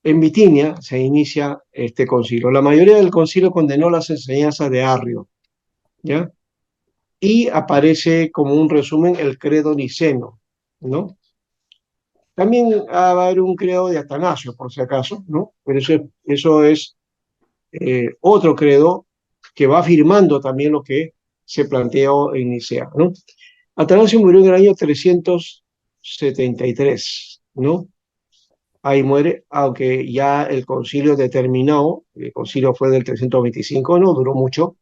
en Bitinia se inicia este concilio. La mayoría del concilio condenó las enseñanzas de Arrio, ¿ya? Y aparece como un resumen el credo niceno, ¿no? También va a haber un credo de Atanasio, por si acaso, ¿no? Pero eso es otro credo que va afirmando también lo que se planteó en Nicea, ¿no? Atanasio murió en el año 373, ¿no? Ahí muere, aunque ya el concilio determinó, el concilio fue del 325, no duró mucho,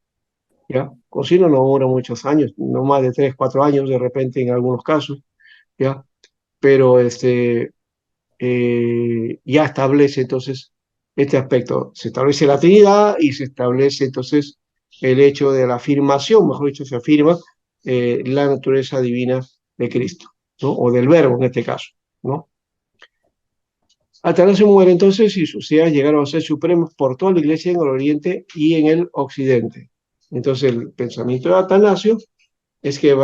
¿ya? El concilio no duró muchos años, no más de 3, 4 años de repente en algunos casos, ¿ya? Pero ya establece entonces este aspecto. Se establece la Trinidad y se establece entonces el hecho de la afirmación, mejor dicho, se afirma la naturaleza divina de Cristo, ¿no? O del Verbo en este caso, ¿no? Atanasio muere entonces y sus ideas llegaron a ser supremos por toda la iglesia en el oriente y en el occidente. Entonces el pensamiento de Atanasio es que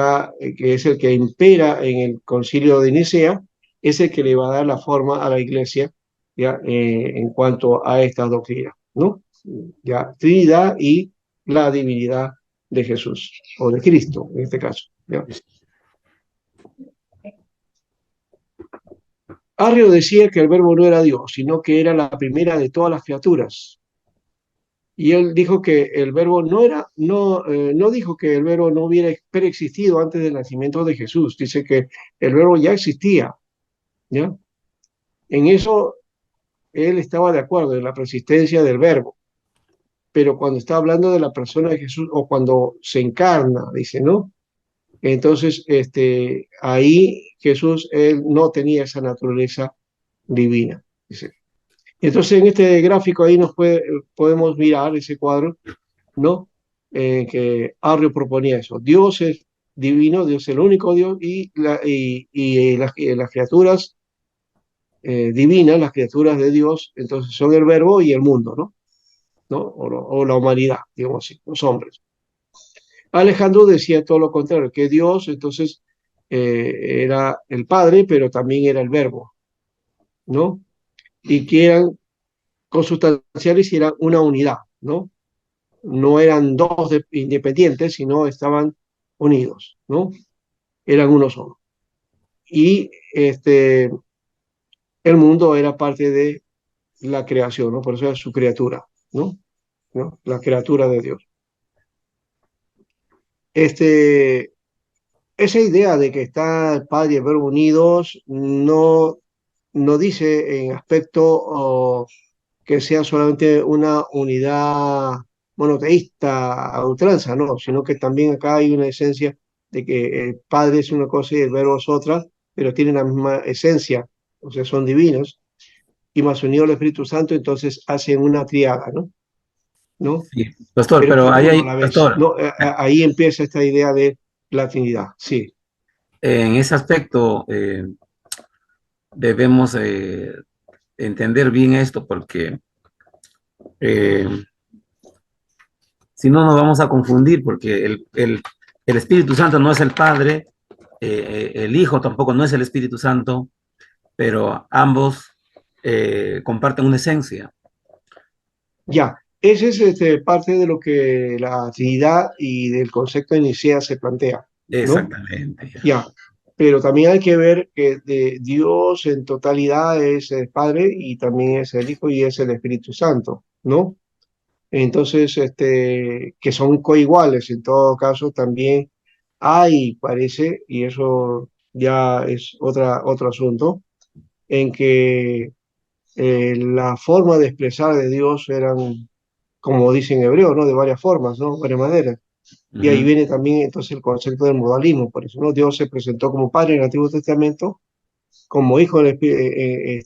es el que impera en el concilio de Nicea, es el que le va a dar la forma a la iglesia ya, en cuanto a esta doctrina, ¿no? Ya, Trinidad y la divinidad de Jesús, o de Cristo en este caso, ¿ya? Arrio decía que el verbo no era Dios, sino que era la primera de todas las criaturas. Y él dijo que el verbo no dijo que el verbo no hubiera preexistido antes del nacimiento de Jesús. Dice que el verbo ya existía, ¿ya? En eso él estaba de acuerdo, en la persistencia del verbo. Pero cuando está hablando de la persona de Jesús o cuando se encarna, dice, ¿no? Entonces, ahí Jesús, él no tenía esa naturaleza divina, dice. Entonces, en este gráfico ahí podemos mirar ese cuadro, ¿no? Que Arrio proponía eso. Dios es divino, Dios es el único Dios y las criaturas divinas, las criaturas de Dios, entonces son el verbo y el mundo, ¿no? ¿No? O la humanidad, digamos así, los hombres. Alejandro decía todo lo contrario, que Dios entonces era el Padre, pero también era el Verbo, ¿no? Y que eran consustanciales y eran una unidad, ¿no? No eran dos independientes, sino estaban unidos, ¿no? Eran uno solo. Y el mundo era parte de la creación, ¿no? Por eso era su criatura, ¿no? ¿No? La criatura de Dios. Esa idea de que está el Padre y el Verbo unidos no dice en aspecto que sea solamente una unidad monoteísta a ultranza, no, sino que también acá hay una esencia de que el Padre es una cosa y el Verbo es otra, pero tienen la misma esencia, o sea, son divinos, y más unido al Espíritu Santo, entonces hacen una triada, ¿no? ¿No? Sí, pastor, pero ahí hay, pastor, no, ahí empieza esta idea de la Trinidad, sí. en ese aspecto debemos entender bien esto porque eh, si no nos vamos a confundir porque el Espíritu Santo no es el Padre, el Hijo tampoco no es el Espíritu Santo, pero ambos comparten una esencia. Ya, ese es parte de lo que la Trinidad y del concepto de Nicea se plantea, ¿no? Exactamente. Ya. Ya, pero también hay que ver que de Dios en totalidad es el Padre y también es el Hijo y es el Espíritu Santo, ¿no? Entonces, que son coiguales en todo caso, también hay, parece, y eso ya es otro asunto, en que la forma de expresar de Dios eran, como dice en hebreo, ¿no? De varias formas, ¿no? Varias maneras. Y ahí Ujú. viene también entonces el concepto del modalismo, por eso, ¿no? Dios se presentó como Padre en el Antiguo Testamento, como Hijo en el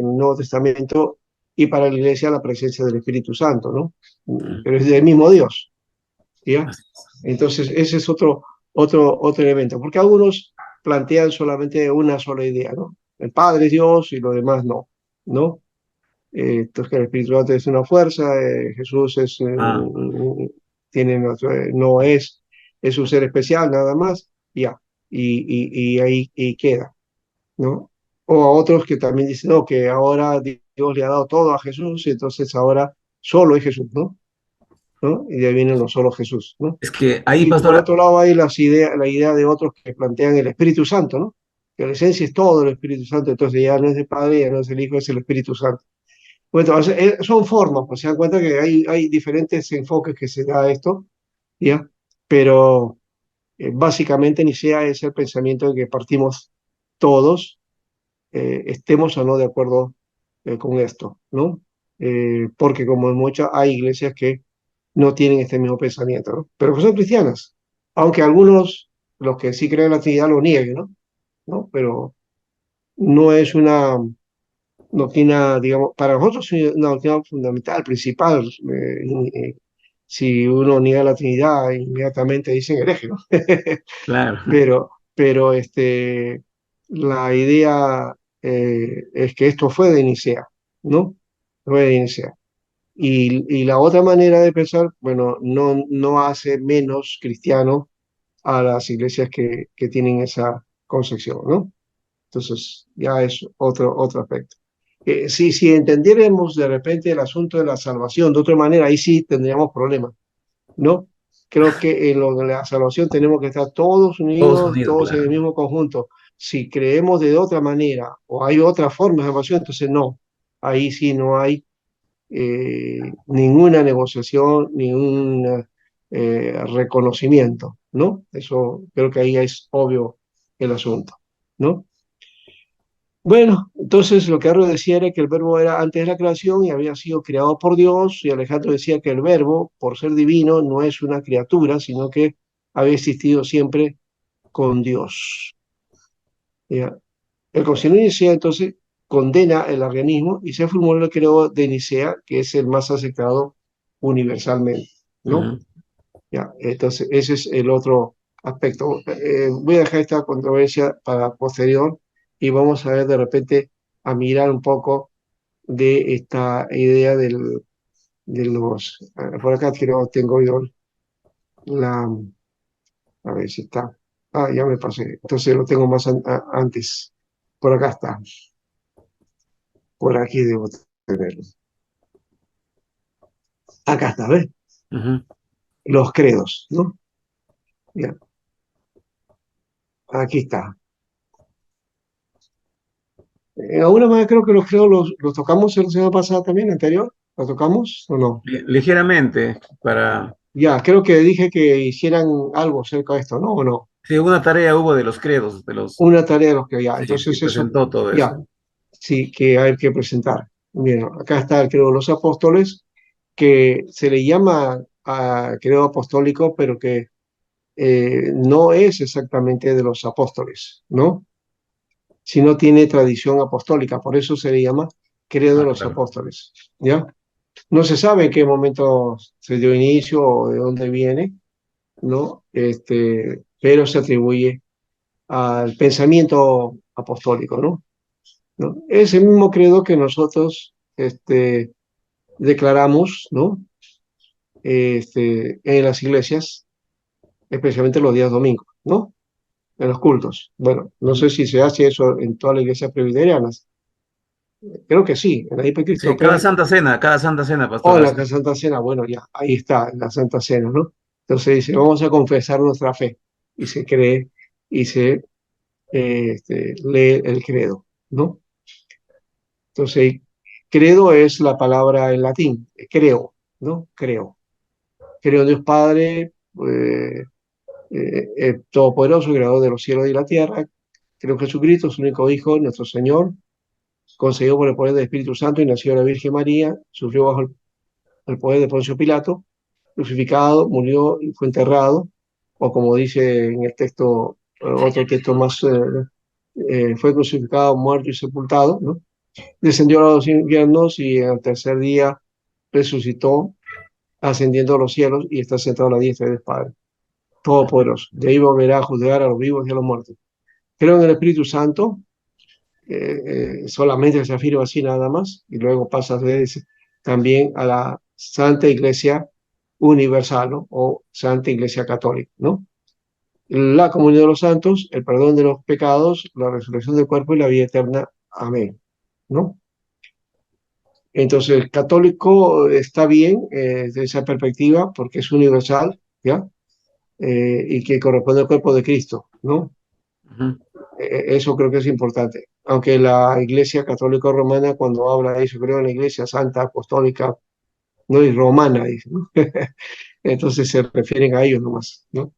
Nuevo Testamento, y para la Iglesia la presencia del Espíritu Santo, ¿no? Ujú. Pero es del mismo Dios, ¿ya? Así es. Entonces, ese es otro elemento, porque algunos plantean solamente una sola idea, ¿no? El Padre es Dios y lo demás no, ¿no? Entonces, que el Espíritu Santo es una fuerza, Jesús Ah, no es un ser especial nada más, ya, y ahí y queda, ¿no? O a otros que también dicen, no, que ahora Dios le ha dado todo a Jesús y entonces ahora solo es Jesús, ¿no? ¿No? Y de ahí viene lo solo Jesús, ¿no? es que ahí, Y por pastora, otro lado hay la idea de otros que plantean el Espíritu Santo, ¿no? Que la esencia es todo el Espíritu Santo, entonces ya no es el Padre, ya no es el Hijo, es el Espíritu Santo. Bueno, son formas, pues se dan cuenta que hay diferentes enfoques que se da a esto, ¿ya? Pero básicamente Nicea es el pensamiento de que partimos todos, estemos o no de acuerdo con esto, ¿no? Porque como en muchas hay iglesias que no tienen este mismo pensamiento, ¿no? Pero que son cristianas, aunque algunos, los que sí creen en la Trinidad, lo nieguen, ¿no? ¿No? Pero no es una doctrina, digamos, para nosotros es una doctrina fundamental, principal. Si uno niega la Trinidad, inmediatamente dicen hereje, ¿no? claro, pero la idea es que esto fue de Nicea, ¿no? Fue de Nicea. Y la otra manera de pensar, bueno, no hace menos cristiano a las iglesias que tienen esa concepción, ¿no? Entonces, ya es otro aspecto. Si entendiéramos de repente el asunto de la salvación de otra manera, ahí sí tendríamos problemas, ¿no? Creo que en lo de la salvación tenemos que estar todos todos unidos, unidos, todos en el claro. mismo conjunto. Si creemos de otra manera o hay otra forma de salvación, entonces no. Ahí sí no hay ninguna negociación, ningún reconocimiento, ¿no? Eso creo que ahí es obvio el asunto, ¿no? Bueno, entonces lo que Arro decía era que el verbo era antes de la creación y había sido creado por Dios, y Alejandro decía que el verbo, por ser divino, no es una criatura, sino que había existido siempre con Dios. ¿Ya? El Concilio de Nicea entonces condena el arrianismo y se formuló el credo de Nicea, que es el más aceptado universalmente, ¿no? Ujú. Ya, entonces ese es el otro aspecto. Voy a dejar esta controversia para posterior y vamos a ver de repente a mirar un poco de esta idea de los... por acá tengo yo la... A ver si está. Ah, ya me pasé. Entonces lo tengo más antes. Por acá está. Por aquí debo tenerlo. Acá está, ¿ves? Ujú. Los credos, ¿no? Ya, aquí está. En alguna manera creo que los credos los tocamos la semana pasada también, anterior. ¿Los tocamos o no? Ligeramente, para, Ya, creo que dije que hicieran algo acerca de esto, ¿no? ¿O no? sí, una tarea hubo de los credos, de los, Una tarea de los que ya. sí, sí, Entonces eso, presentó todo ya, eso. sí, que hay que presentar. Bien, acá está el credo de los apóstoles, que se le llama credo apostólico, pero que no es exactamente de los apóstoles, ¿no? Si no tiene tradición apostólica, por eso se le llama credo de Ah, los claro. apóstoles, ¿ya? No se sabe en qué momento se dio inicio o de dónde viene, ¿no? Pero se atribuye al pensamiento apostólico, ¿no? ¿No? Es el mismo credo que nosotros declaramos, ¿no? En las iglesias, especialmente los días domingos, ¿no? En los cultos. Bueno, no sé Ujú. si se hace eso en todas las iglesias presbiterianas, Creo que sí, en la Sí, Hipercristopea. cada Santa Cena, O pastor, en la así. Santa Cena, bueno, ya, ahí está, en la Santa Cena, ¿no? Entonces dice, vamos a confesar nuestra fe. Y se cree y se lee el credo, ¿no? Entonces, credo es la palabra en latín, creo, ¿no? Creo. Creo en Dios Padre, Todopoderoso, Creador de los cielos y la tierra. Creo en Jesucristo, su único Hijo, nuestro Señor, concebido por el poder del Espíritu Santo y nació de la Virgen María, sufrió bajo el poder de Poncio Pilato, crucificado, murió y fue enterrado, o como dice en el texto, otro texto más, fue crucificado, muerto y sepultado, ¿no? Descendió a los infiernos y al tercer día resucitó, ascendiendo a los cielos y está sentado a la diestra del Padre, Todopoderoso. De ahí volverá a juzgar a los vivos y a los muertos. Creo en el Espíritu Santo, solamente se afirma así nada más, y luego pasa a ser también a la Santa Iglesia Universal, ¿no? O Santa Iglesia Católica, ¿no? La comunión de los santos, el perdón de los pecados, la resurrección del cuerpo y la vida eterna. Amén, ¿no? Entonces, el católico está bien desde esa perspectiva porque es universal, ¿ya? Y que corresponde al cuerpo de Cristo, ¿no? Ujú. Eso creo que es importante. Aunque la Iglesia Católica Romana, cuando habla de eso, creo en la Iglesia Santa Apostólica, no es romana, dice, ¿no? Entonces se refieren a ellos nomás, ¿no?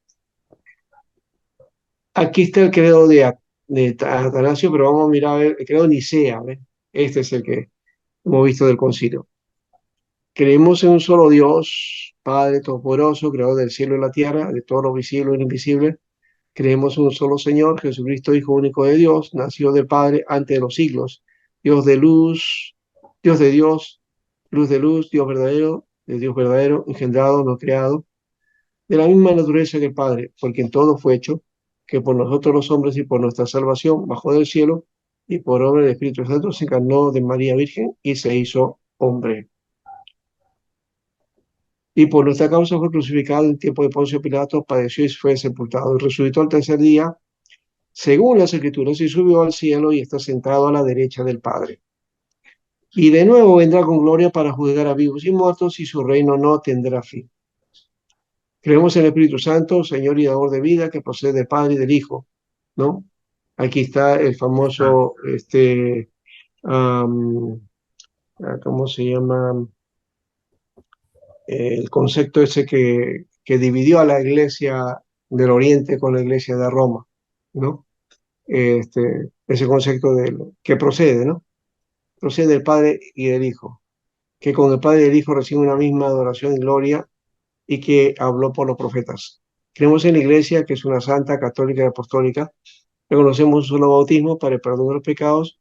Aquí está el credo de Atanasio, pero vamos a mirar a ver, el credo de Nicea, ¿ves? Este es el que hemos visto del concilio. Creemos en un solo Dios, Padre Todopoderoso, creador del cielo y la tierra, de todo lo visible y lo invisible. Creemos en un solo Señor, Jesucristo, Hijo único de Dios, nació del Padre antes de los siglos, Dios de luz, Dios de Dios, luz de luz, Dios verdadero, de Dios verdadero, engendrado, no creado, de la misma naturaleza que el Padre, porque en todo fue hecho, que por nosotros los hombres y por nuestra salvación bajó del cielo y por obra del Espíritu Santo se encarnó de María Virgen y se hizo hombre. Y por nuestra causa fue crucificado en tiempo de Poncio Pilato, padeció y fue sepultado, y resucitó al tercer día según las Escrituras, y subió al cielo y está sentado a la derecha del Padre. Y de nuevo vendrá con gloria para juzgar a vivos y muertos, y su reino no tendrá fin. Creemos en el Espíritu Santo, Señor y dador de vida, que procede del Padre y del Hijo, ¿no? Aquí está el Ah, famoso, ¿cómo se llama? El concepto ese que dividió a la iglesia del Oriente con la iglesia de Roma, ¿no? Ese concepto que procede, ¿no? Procede del Padre y del Hijo, que con el Padre y el Hijo recibe una misma adoración y gloria y que habló por los profetas. Creemos en la Iglesia, que es una santa, católica y apostólica. Reconocemos un solo bautismo para el perdón de los pecados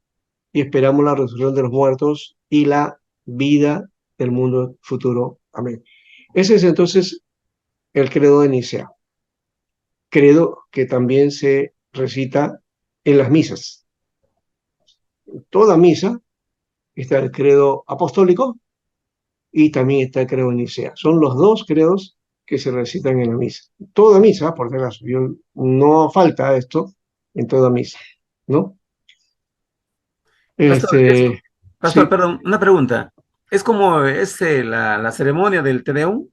y esperamos la resurrección de los muertos y la vida del mundo futuro. Amén. Ese es entonces el credo de Nicea. Credo que también se recita en las misas. Toda misa está el credo apostólico y también está el credo de Nicea. Son los dos credos que se recitan en la misa. Toda misa, por si acaso, no falta esto en toda misa, ¿no? pastor, pastor, Sí, perdón, una pregunta. ¿Es como la ceremonia del Te Deum,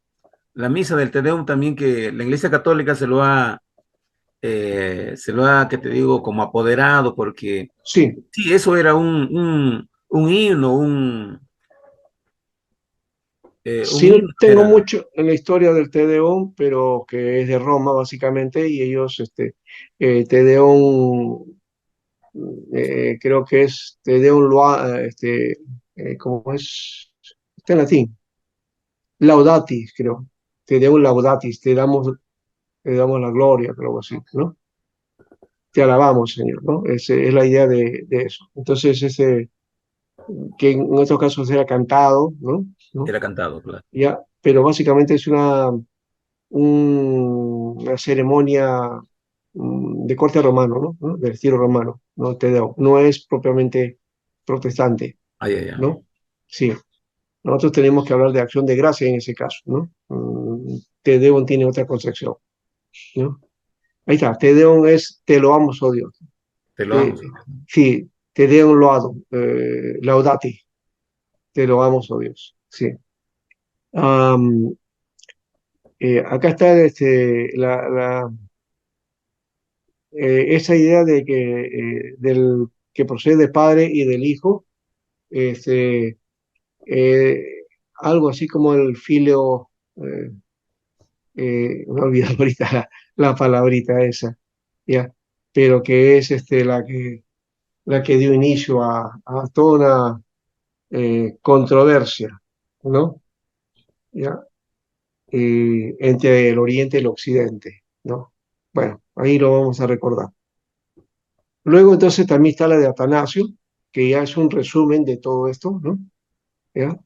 la misa del Te Deum también que la Iglesia Católica se lo ha, que te digo, como apoderado, porque sí, sí, eso era un himno, sí, un no himno tengo era. mucho en la historia del Te Deum, pero que es de Roma básicamente, y ellos, Te Deum, creo que es Te Deum, ¿cómo es? Está en latín, Laudatis, creo. Te Deum Laudatis, te damos la gloria, algo así, ¿no? Te alabamos, Señor, ¿no? Es la idea de eso. Entonces, que en otros casos era cantado, ¿no? ¿No? Era cantado, claro. Ya, pero básicamente es una ceremonia de corte romano, ¿no? ¿No? Del estilo romano, ¿no? Te Deum. No es propiamente protestante, Ay, ay, ay. ¿no? Sí, nosotros tenemos que hablar de acción de gracia en ese caso, ¿no? Te Deum tiene otra concepción, ¿no? Ahí está, Te Deum es te lo amo, oh Dios. Te lo Te, amo, sí. sí, te dé un loado, laudati, te loamos, oh Dios. Sí. Am, acá está esa idea de del que procede del Padre y del Hijo, este, eh, algo así como el filio, me he olvidado ahorita la palabrita esa, ¿ya? Pero que es la que dio inicio a toda una controversia, ¿no? ¿Ya? Entre el Oriente y el Occidente, ¿no? Bueno, ahí lo vamos a recordar. Luego entonces también está la de Atanasio, que ya es un resumen de todo esto, ¿no? ¿Ya?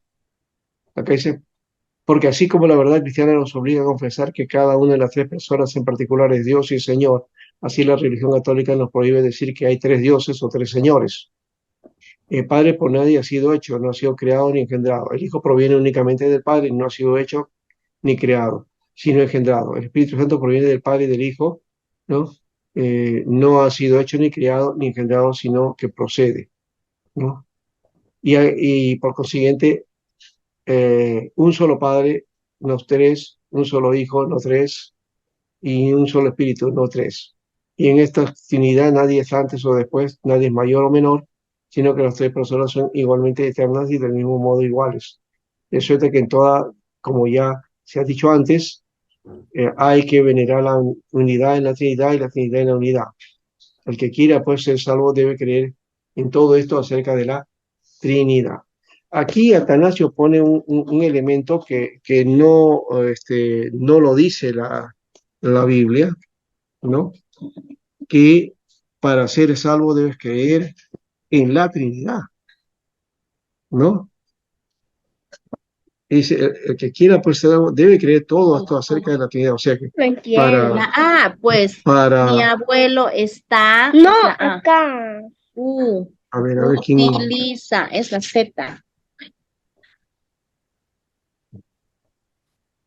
Acá dice, porque así como la verdad cristiana nos obliga a confesar que cada una de las tres personas en particular es Dios y Señor, así la religión católica nos prohíbe decir que hay tres dioses o tres señores. El Padre por nadie ha sido hecho, no ha sido creado ni engendrado. El Hijo proviene únicamente del Padre y no ha sido hecho ni creado, sino engendrado. El Espíritu Santo proviene del Padre y del Hijo, ¿no? No ha sido hecho ni creado ni engendrado, sino que procede, ¿no? Y por consiguiente, un solo Padre, no tres, un solo Hijo, no tres, y un solo Espíritu, no tres. Y en esta Trinidad nadie es antes o después, nadie es mayor o menor, sino que las tres personas son igualmente eternas y del mismo modo iguales. Eso es de que en toda, como ya se ha dicho antes, hay que venerar la unidad en la Trinidad y la Trinidad en la unidad. El que quiera pues ser salvo debe creer en todo esto acerca de la Trinidad. Aquí Atanasio pone un elemento que no, no lo dice la Biblia, ¿no? Que para ser salvo debes creer en la Trinidad, ¿no? Dice, el que quiera pues ser salvo debe creer todo esto acerca de la Trinidad. O sea que No entiendo. Pues mi para, abuelo está. No, Es la A. acá. a ver quién, Utiliza, es la Z.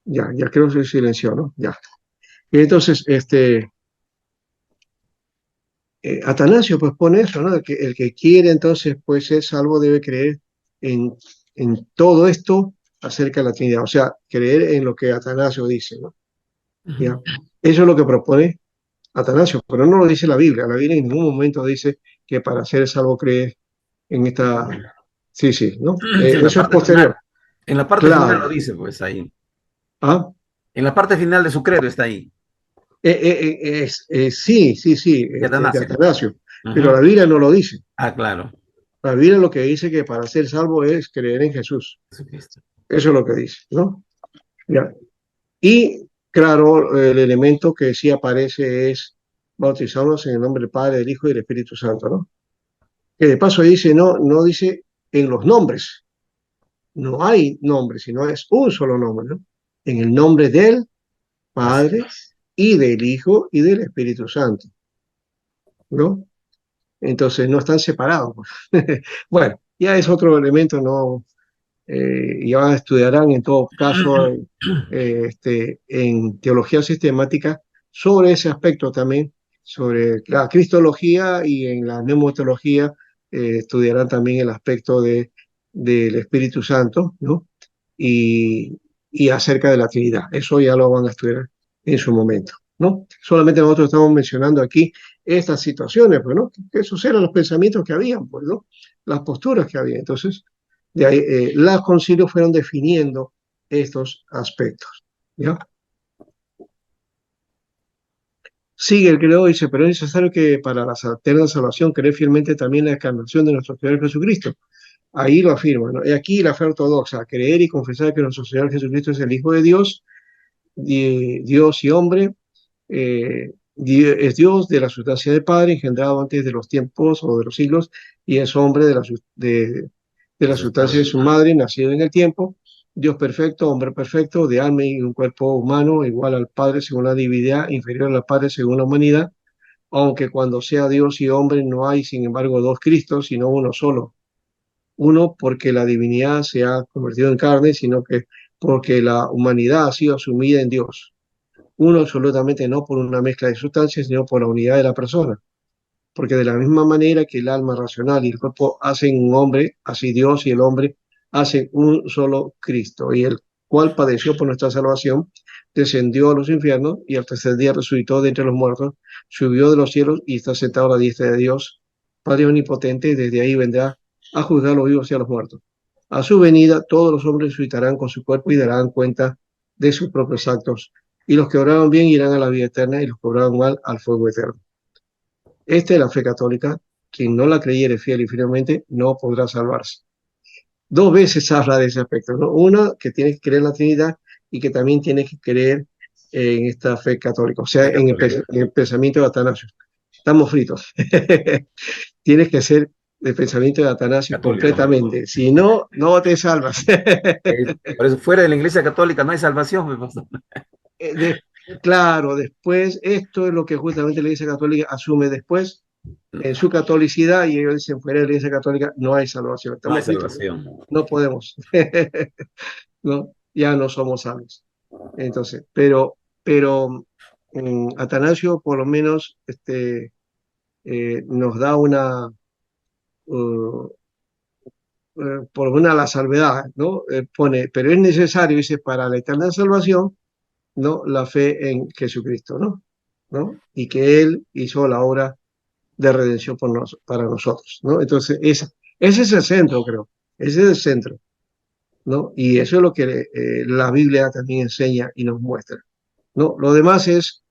ya creo que se silenció, ¿no? Ya. Entonces, Atanasio pues pone eso, ¿no? El que quiere entonces pues ser salvo debe creer en, en todo esto acerca de la Trinidad, o sea, creer en lo que Atanasio dice, ¿no? ¿Ya? Eso es lo que propone Atanasio, pero no lo dice la Biblia. La Biblia en ningún momento dice que para ser salvo crees en esta... Sí, sí, ¿no? Sí, en la Eso es parte posterior. final. En la parte final lo Claro. dice, pues ahí. ¿Ah? En la parte final de su credo está ahí. Sí, sí, sí, De de Atanasio. Atanasio, pero Ujú. la Biblia no lo dice. Ah, claro. La Biblia lo que dice que para ser salvo es creer en Jesús. Jesucristo. Eso es lo que dice, ¿no? Ya. Y claro, el elemento que sí aparece es bautizarnos en el nombre del Padre, del Hijo y del Espíritu Santo, ¿no? Que de paso dice, no dice en los nombres. No hay nombres, sino es un solo nombre, ¿no? En el nombre del Así Padre es. y del Hijo y del Espíritu Santo, ¿no? Entonces no están separados. Bueno, ya es otro elemento, ¿no? Ya estudiarán en todo caso en teología sistemática sobre ese aspecto también, sobre la cristología, y en la neumatología estudiarán también el aspecto del Espíritu Santo, ¿no? Y acerca de la Trinidad. Eso ya lo van a estudiar en su momento, ¿no? Solamente nosotros estamos mencionando aquí estas situaciones, pues, ¿no? Que esos eran los pensamientos que habían, pues, ¿no? Las posturas que había. Entonces, de ahí, los concilios fueron definiendo estos aspectos, ¿ya? Sigue el credo, dice, pero es necesario que para la eterna salvación creer fielmente también la encarnación de nuestro Señor Jesucristo. Ahí lo afirma, ¿no? Y aquí la fe ortodoxa, creer y confesar que nuestro Señor Jesucristo es el Hijo de Dios, Dios y hombre, es Dios de la sustancia del Padre, engendrado antes de los tiempos o de los siglos, y es hombre de la sustancia de su madre, nacido en el tiempo, Dios perfecto, hombre perfecto, de alma y un cuerpo humano, igual al Padre según la divinidad, inferior al Padre según la humanidad, aunque cuando sea Dios y hombre no hay, sin embargo, dos Cristos, sino uno solo. Uno porque la divinidad se ha convertido en carne, sino que porque la humanidad ha sido asumida en Dios. Uno absolutamente no por una mezcla de sustancias, sino por la unidad de la persona. porque de la misma manera que el alma racional y el cuerpo hacen un hombre, así Dios y el hombre hacen un solo Cristo, y el cual padeció por nuestra salvación, descendió a los infiernos y al tercer día resucitó de entre los muertos, subió de los cielos y está sentado a la diestra de Dios, Padre omnipotente, y desde ahí vendrá a juzgar a los vivos y a los muertos. A su venida todos los hombres resucitarán con su cuerpo y darán cuenta de sus propios actos, y los que obraron bien irán a la vida eterna y los que obraron mal al fuego eterno. Esta es la fe católica. Quien no la creyere fiel y firmemente no podrá salvarse. Dos veces habla de ese aspecto, ¿no? Una, que tienes que creer en la Trinidad y que también tienes que creer en esta fe católica, o sea, en el pensamiento de Atanasio. Estamos fritos. Tienes que ser del pensamiento de Atanasio Católico. Completamente. Si no, no te salvas. Por eso, fuera de la Iglesia Católica no hay salvación, mi pastor. Claro, después, esto es lo que justamente la Iglesia Católica asume después en su catolicidad, y ellos dicen: fuera de la Iglesia Católica no hay salvación. No hay Estamos fritos. salvación. No podemos. ¿No? Ya no somos salvos. Entonces, pero Atanasio por lo menos nos da uh, por una la salvedad, ¿no? Pone, pero es necesario, dice, para la eterna salvación, ¿no? La fe en Jesucristo, ¿no? ¿No? Y que Él hizo la obra de redención para nosotros, ¿no? Entonces, ese es el centro, creo. Ese es el centro, ¿no? Y eso es lo que la Biblia también enseña y nos muestra, ¿no? Lo demás es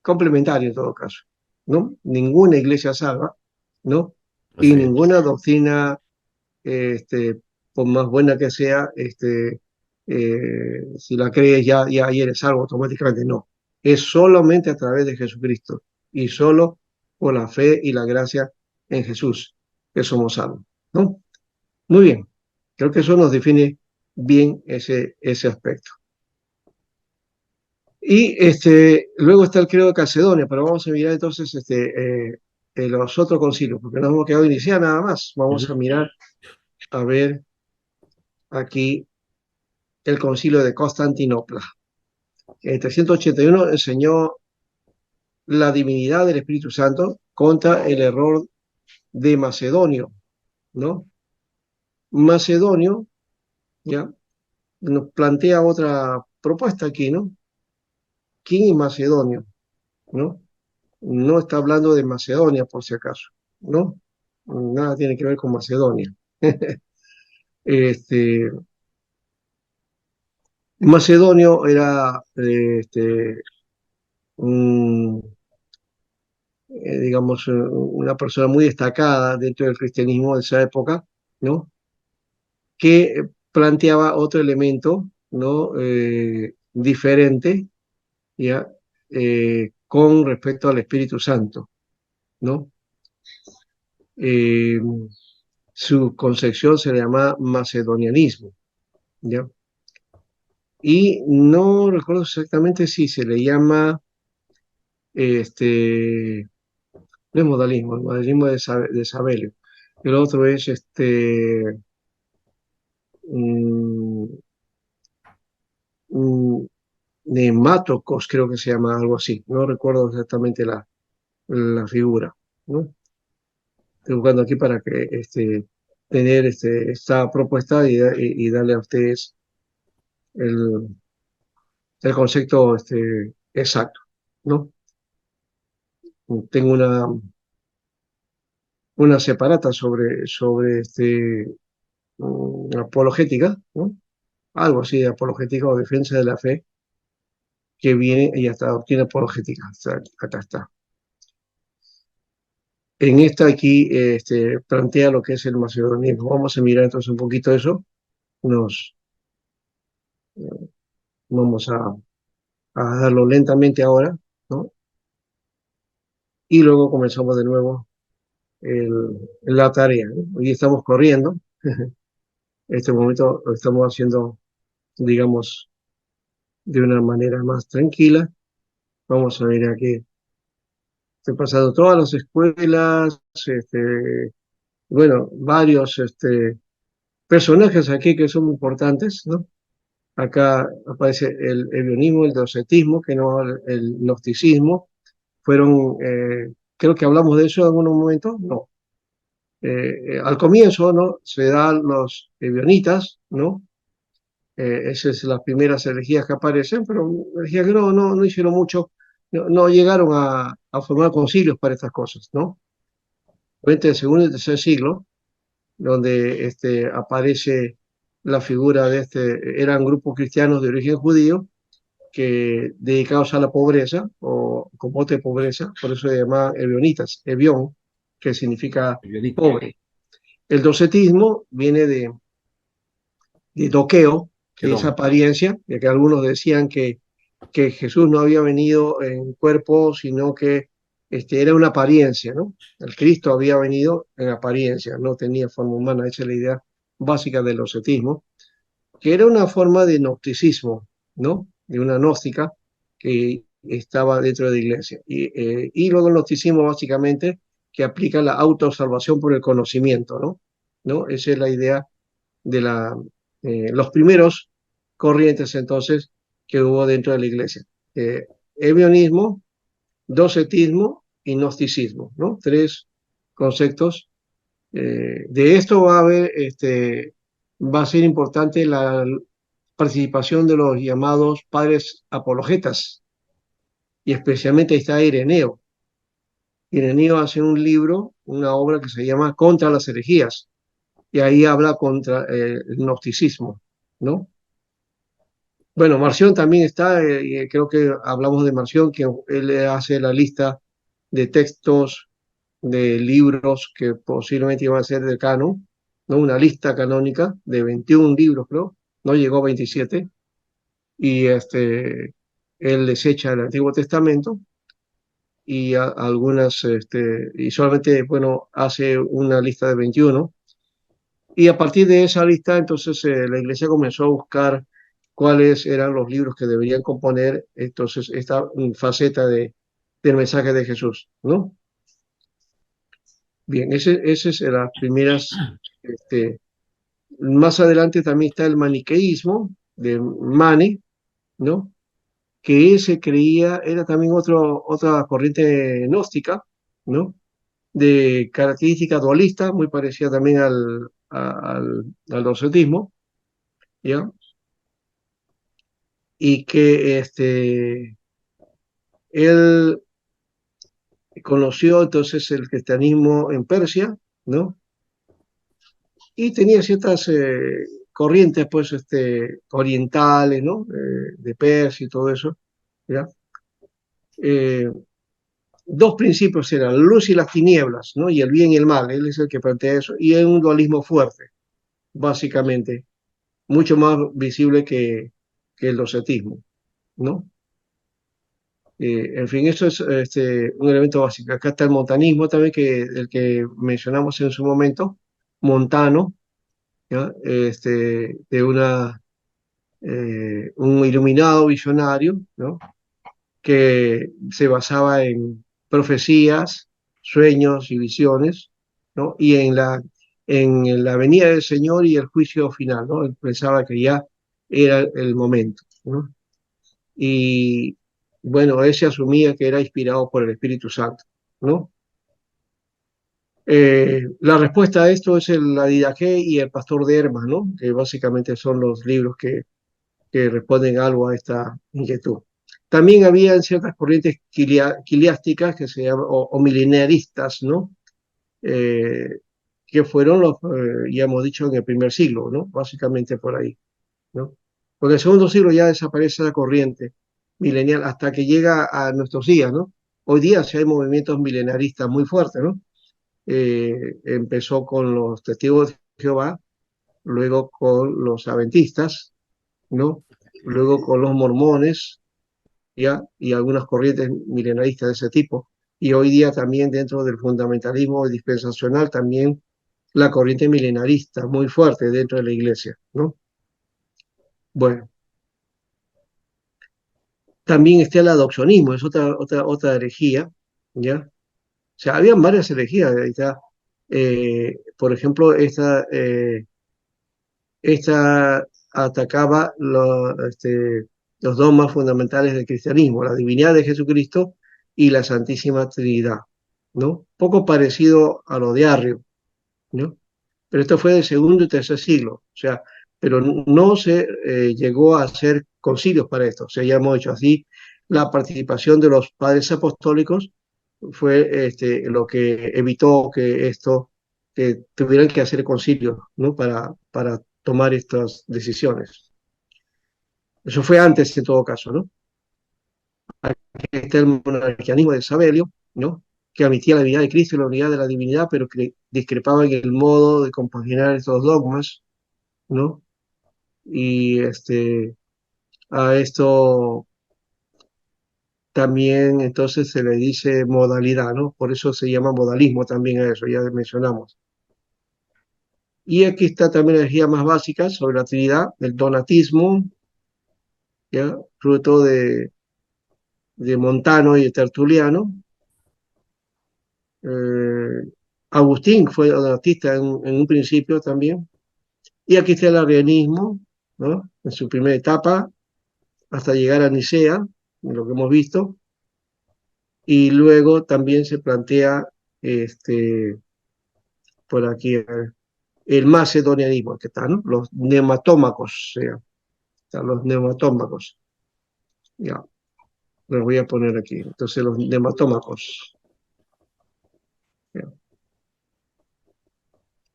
complementario en todo caso, ¿no? Ninguna iglesia salva, ¿no? Y Sí. ninguna doctrina, por más buena que sea, si la crees ya eres salvo automáticamente, no. Es solamente a través de Jesucristo y solo por la fe y la gracia en Jesús que somos salvos, ¿no? Muy bien, creo que eso nos define bien ese aspecto. Y luego está el credo de Calcedonia, pero vamos a mirar entonces los otros concilios, porque nos hemos quedado a iniciar nada más. Vamos a mirar, a ver aquí el concilio de Constantinopla. En 381 enseñó la divinidad del Espíritu Santo contra el error de Macedonio, ¿no? Macedonio, ya, nos plantea otra propuesta aquí, ¿no? ¿Quién es Macedonio? ¿No? No está hablando de Macedonia, por si acaso, ¿no? Nada tiene que ver con Macedonia. Macedonio era, digamos, una persona muy destacada dentro del cristianismo de esa época, ¿no? Que planteaba otro elemento, ¿no? Diferente, ¿ya? Con respecto al Espíritu Santo, ¿no? Su concepción se llama macedonianismo, ¿ya? Y no recuerdo exactamente si se le llama, no es modalismo, el modalismo de Sabelio. El otro es mm, mm, Nematocos, creo que se llama algo así. No recuerdo exactamente la figura, ¿no? Estoy buscando aquí para que tener esta propuesta y darle a ustedes el, el concepto exacto, ¿no? Tengo una separata sobre apologética, ¿no? Algo así de apologética o defensa de la fe, que viene y hasta doctrina apologética. Acá está. En esta aquí plantea lo que es el macedonismo. Vamos a mirar entonces un poquito eso. Vamos a darlo lentamente ahora, ¿no? Y luego comenzamos de nuevo la tarea, ¿no? Hoy estamos corriendo. Este momento lo estamos haciendo, digamos, de una manera más tranquila. Vamos a ver aquí. Estoy pasando todas las escuelas, bueno, varios personajes aquí que son importantes, ¿no? Acá aparece el helenismo, el docetismo, que no el gnosticismo. Fueron Creo que hablamos de eso en algún momento, no. Al comienzo, ¿no? Se dan los ebionitas, ¿no? Esas son las primeras herejías que aparecen, pero herejías que no hicieron mucho, no llegaron a formar concilios para estas cosas, ¿no? Entre el segundo y el tercer siglo, donde aparece la figura de eran grupos cristianos de origen judío, que dedicados a la pobreza o combate de pobreza, por eso se llamaban ebionitas, ebión, que significa pobre. El docetismo viene de doqueo, que es apariencia, ya que algunos decían que Jesús no había venido en cuerpo, sino que era una apariencia, ¿no? El Cristo había venido en apariencia, no tenía forma humana, esa es la idea básica del docetismo, que era una forma de gnosticismo, ¿no? De una gnóstica que estaba dentro de la iglesia. Y luego el gnosticismo básicamente que aplica la autosalvación por el conocimiento, ¿no? ¿No? Esa es la idea de los primeros corrientes entonces que hubo dentro de la iglesia. Ebionismo, docetismo y gnosticismo, ¿no? Tres conceptos. De esto va a ser importante la participación de los llamados padres apologetas, y especialmente está Ireneo. Ireneo hace un libro, una obra que se llama Contra las herejías, y ahí habla contra el gnosticismo, ¿no? Bueno, Marción también está, y creo que hablamos de Marción, que él hace la lista de textos, de libros que posiblemente iban a ser de canon, ¿no? Una lista canónica de 21 libros, creo, no llegó a 27, y él desecha el Antiguo Testamento y y solamente, bueno, hace una lista de 21, y a partir de esa lista, entonces la iglesia comenzó a buscar cuáles eran los libros que deberían componer entonces esta faceta del mensaje de Jesús, ¿no? Bien, ese es las primeras. Más adelante también está el maniqueísmo de Mane, ¿no? Que él se creía, era también otra corriente gnóstica, ¿no? De característica dualista, muy parecida también al docetismo, ¿ya? Y que él conoció entonces el cristianismo en Persia, ¿no? Y tenía ciertas corrientes, pues, orientales, ¿no? De Persia y todo eso, ¿ya? Dos principios eran la luz y las tinieblas, ¿no? Y el bien y el mal, él es el que plantea eso, y es un dualismo fuerte, básicamente, mucho más visible que el docetismo, ¿no? En fin, eso es un elemento básico. Acá está el montanismo también, el que mencionamos en su momento, montano, ¿ya? De un iluminado visionario, ¿no? Que se basaba en profecías, sueños y visiones, ¿no? Y en la venida del Señor y el juicio final, ¿no? Él pensaba que ya era el momento, ¿no? Y bueno, él se asumía que era inspirado por el Espíritu Santo, ¿no? La respuesta a esto es la Didaqué y el Pastor de Hermas, ¿no? Que básicamente son los libros que responden algo a esta inquietud. También había ciertas corrientes quiliásticas que se llaman, o milenaristas, ¿no? Que fueron ya hemos dicho, en el primer siglo, ¿no? Básicamente por ahí, ¿no? Porque en el segundo siglo ya desaparece la corriente milenial hasta que llega a nuestros días, ¿no? Hoy día sí hay movimientos milenaristas muy fuertes, ¿no? Empezó con los testigos de Jehová, luego con los adventistas, ¿no? Luego con los mormones, ¿ya? Y algunas corrientes milenaristas de ese tipo. Y hoy día también dentro del fundamentalismo dispensacional, también la corriente milenarista muy fuerte dentro de la iglesia, ¿no? Bueno, también está el adopcionismo, es otra herejía, ¿ya? O sea, habían varias herejías, ahí está. Por ejemplo, esta atacaba los dogmas fundamentales del cristianismo, la divinidad de Jesucristo y la Santísima Trinidad, ¿no? Poco parecido a lo de Arrio, ¿no? Pero esto fue del segundo y tercer siglo, o sea, pero no se llegó a hacer concilios para esto, o sea, ya hemos hecho así, la participación de los padres apostólicos fue lo que evitó que esto, que tuvieran que hacer concilios, ¿no? Para tomar estas decisiones. Eso fue antes en todo caso, ¿no? Aquí está el monarquianismo de Sabelio, ¿no? Que admitía la divinidad de Cristo y la unidad de la divinidad, pero que discrepaba en el modo de compaginar estos dogmas, ¿no? Y a esto también entonces se le dice modalidad, ¿no? Por eso se llama modalismo también a eso, ya mencionamos. Y aquí está también la energía más básica sobre la Trinidad, el donatismo, ¿ya? Fruto de Montano y de Tertuliano. Eh, Agustín fue donatista en un principio también. Y aquí está el arrianismo, ¿no? En su primera etapa, hasta llegar a Nicea, lo que hemos visto. Y luego también se plantea por aquí el macedonianismo, que está, ¿no? Los nematómacos, o sea, están los nematómacos. Ya, los voy a poner aquí. Entonces, los nematómacos. Ya.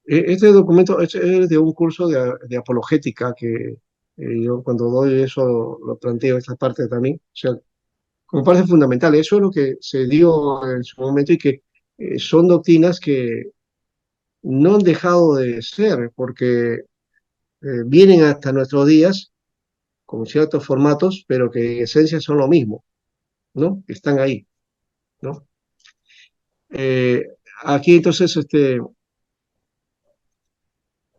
Este documento es de un curso de apologética que yo cuando doy eso lo planteo, esta parte también. O sea, como parte fundamental, eso es lo que se dio en su momento y que son doctrinas que no han dejado de ser, porque vienen hasta nuestros días con ciertos formatos, pero que en esencia son lo mismo, ¿no? Están ahí, ¿no? Eh, Aquí entonces,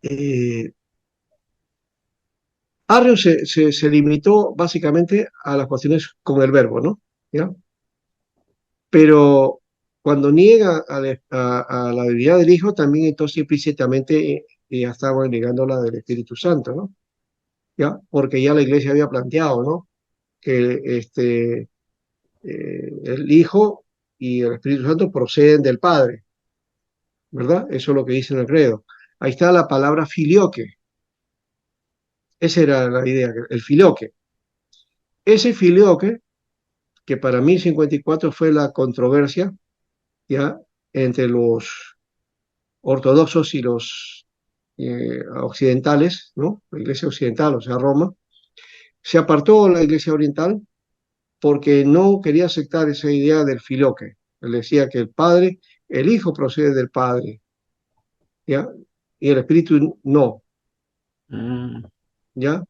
eh, Arrio se limitó básicamente a las cuestiones con el verbo, ¿no? ¿Ya? Pero cuando niega a la divinidad del Hijo, también entonces implícitamente ya estaba negando la del Espíritu Santo, ¿no? ¿Ya? Porque ya la iglesia había planteado, ¿no? Que el Hijo y el Espíritu Santo proceden del Padre, ¿verdad? Eso es lo que dice en el credo. Ahí está la palabra filioque. Esa era la idea, el filioque. Ese filioque, que para 1054 fue la controversia, ¿ya? Entre los ortodoxos y los occidentales, ¿no? La iglesia occidental, o sea, Roma, se apartó la iglesia oriental porque no quería aceptar esa idea del filioque. Él decía que el Padre, el Hijo procede del Padre, ¿ya? Y el Espíritu no, Mm. ¿ya?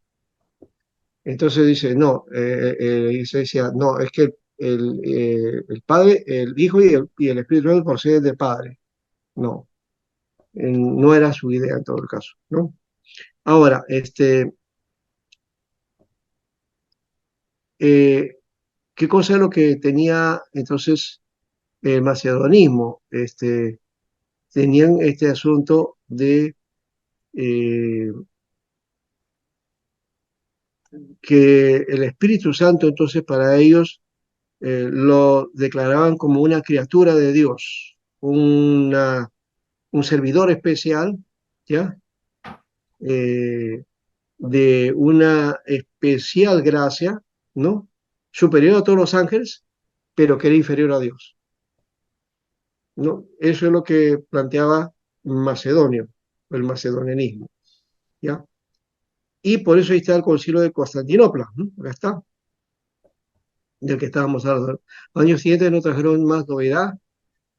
Entonces dice, no, se decía, no, es que el Padre, el Hijo y el Espíritu Santo proceden del Padre. No, no era su idea en todo el caso, ¿no? Ahora, eh, ¿qué cosa es lo que tenía entonces el macedonismo? Tenían este asunto de eh, que el Espíritu Santo entonces para ellos lo declaraban como una criatura de Dios, un servidor especial, ¿ya? Eh, de una especial gracia, ¿no? Superior a todos los ángeles, pero que era inferior a Dios, ¿no? Eso es lo que planteaba Macedonio, el macedonianismo, ¿ya? Y por eso ahí está el concilio de Constantinopla, ¿no? Acá está, del que estábamos hablando. Los años siguientes no trajeron más novedad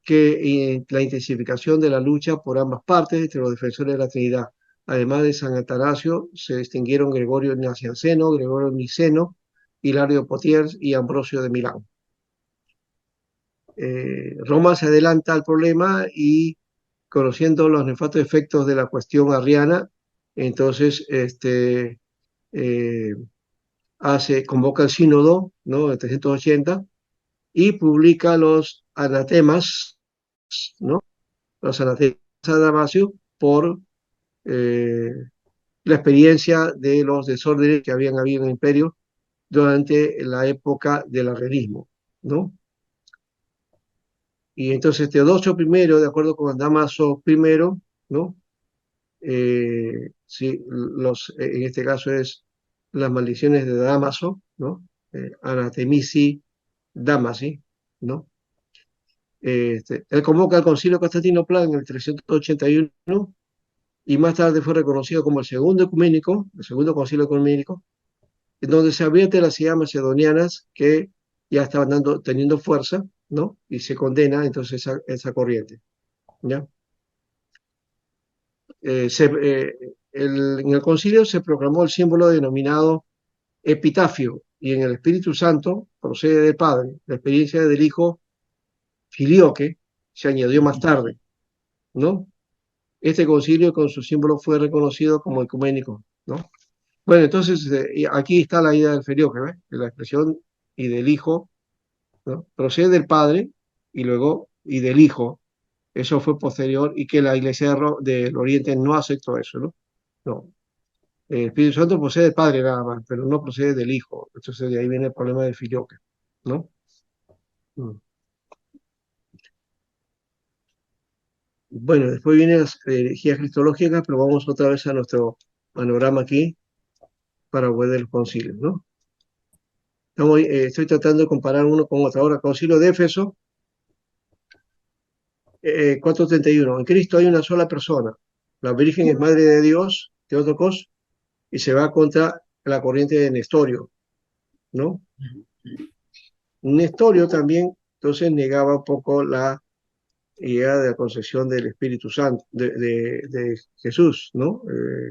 que la intensificación de la lucha por ambas partes entre los defensores de la Trinidad. Además de San Atanasio, se distinguieron Gregorio Nacianceno, Gregorio Niceno, Hilario Potiers y Ambrosio de Milán. Roma se adelanta al problema y conociendo los nefastos efectos de la cuestión arriana, entonces eh, convoca el sínodo, ¿no? En 380 y publica los anatemas, ¿no? Los anatemas a Damasio por eh, la experiencia de los desórdenes que habían habido en el imperio durante la época del arrianismo, ¿no? Y entonces Teodosio primero, de acuerdo con Dámaso primero, ¿no? Sí, en este caso es las maldiciones de Dámaso, ¿no? Anatemisi Damasi, ¿no? Él convoca al Concilio Constantinopla en el 381 y más tarde fue reconocido como el segundo ecuménico, el segundo concilio ecuménico, en donde se advierte las ideas macedonianas que ya estaban teniendo fuerza, ¿no? Y se condena entonces esa corriente, ¿ya? En el concilio se proclamó el símbolo denominado epitafio, y en el Espíritu Santo procede del Padre. La experiencia del Hijo Filioque se añadió más tarde, ¿no? Este concilio con su símbolo fue reconocido como ecuménico, ¿no? Bueno, entonces y aquí está la idea del Filioque, ¿ves? De la expresión y del Hijo, ¿no? Procede del Padre y luego y del Hijo. Eso fue posterior y que la Iglesia del Oriente no aceptó eso, ¿no? No. El Espíritu Santo procede del Padre nada más, pero no procede del Hijo. Entonces de ahí viene el problema del filioque, ¿no? Mm. Bueno, después vienen las herejías cristológicas, pero vamos otra vez a nuestro panorama aquí para volver de los concilios, ¿no? Estoy tratando de comparar uno con otro. Ahora, concilio de Éfeso, 431. En Cristo hay una sola persona. La Virgen es Madre de Dios, Teotocos, y se va contra la corriente de Nestorio, ¿no? Nestorio también, entonces, negaba un poco la idea de la concepción del Espíritu Santo, de Jesús, ¿no?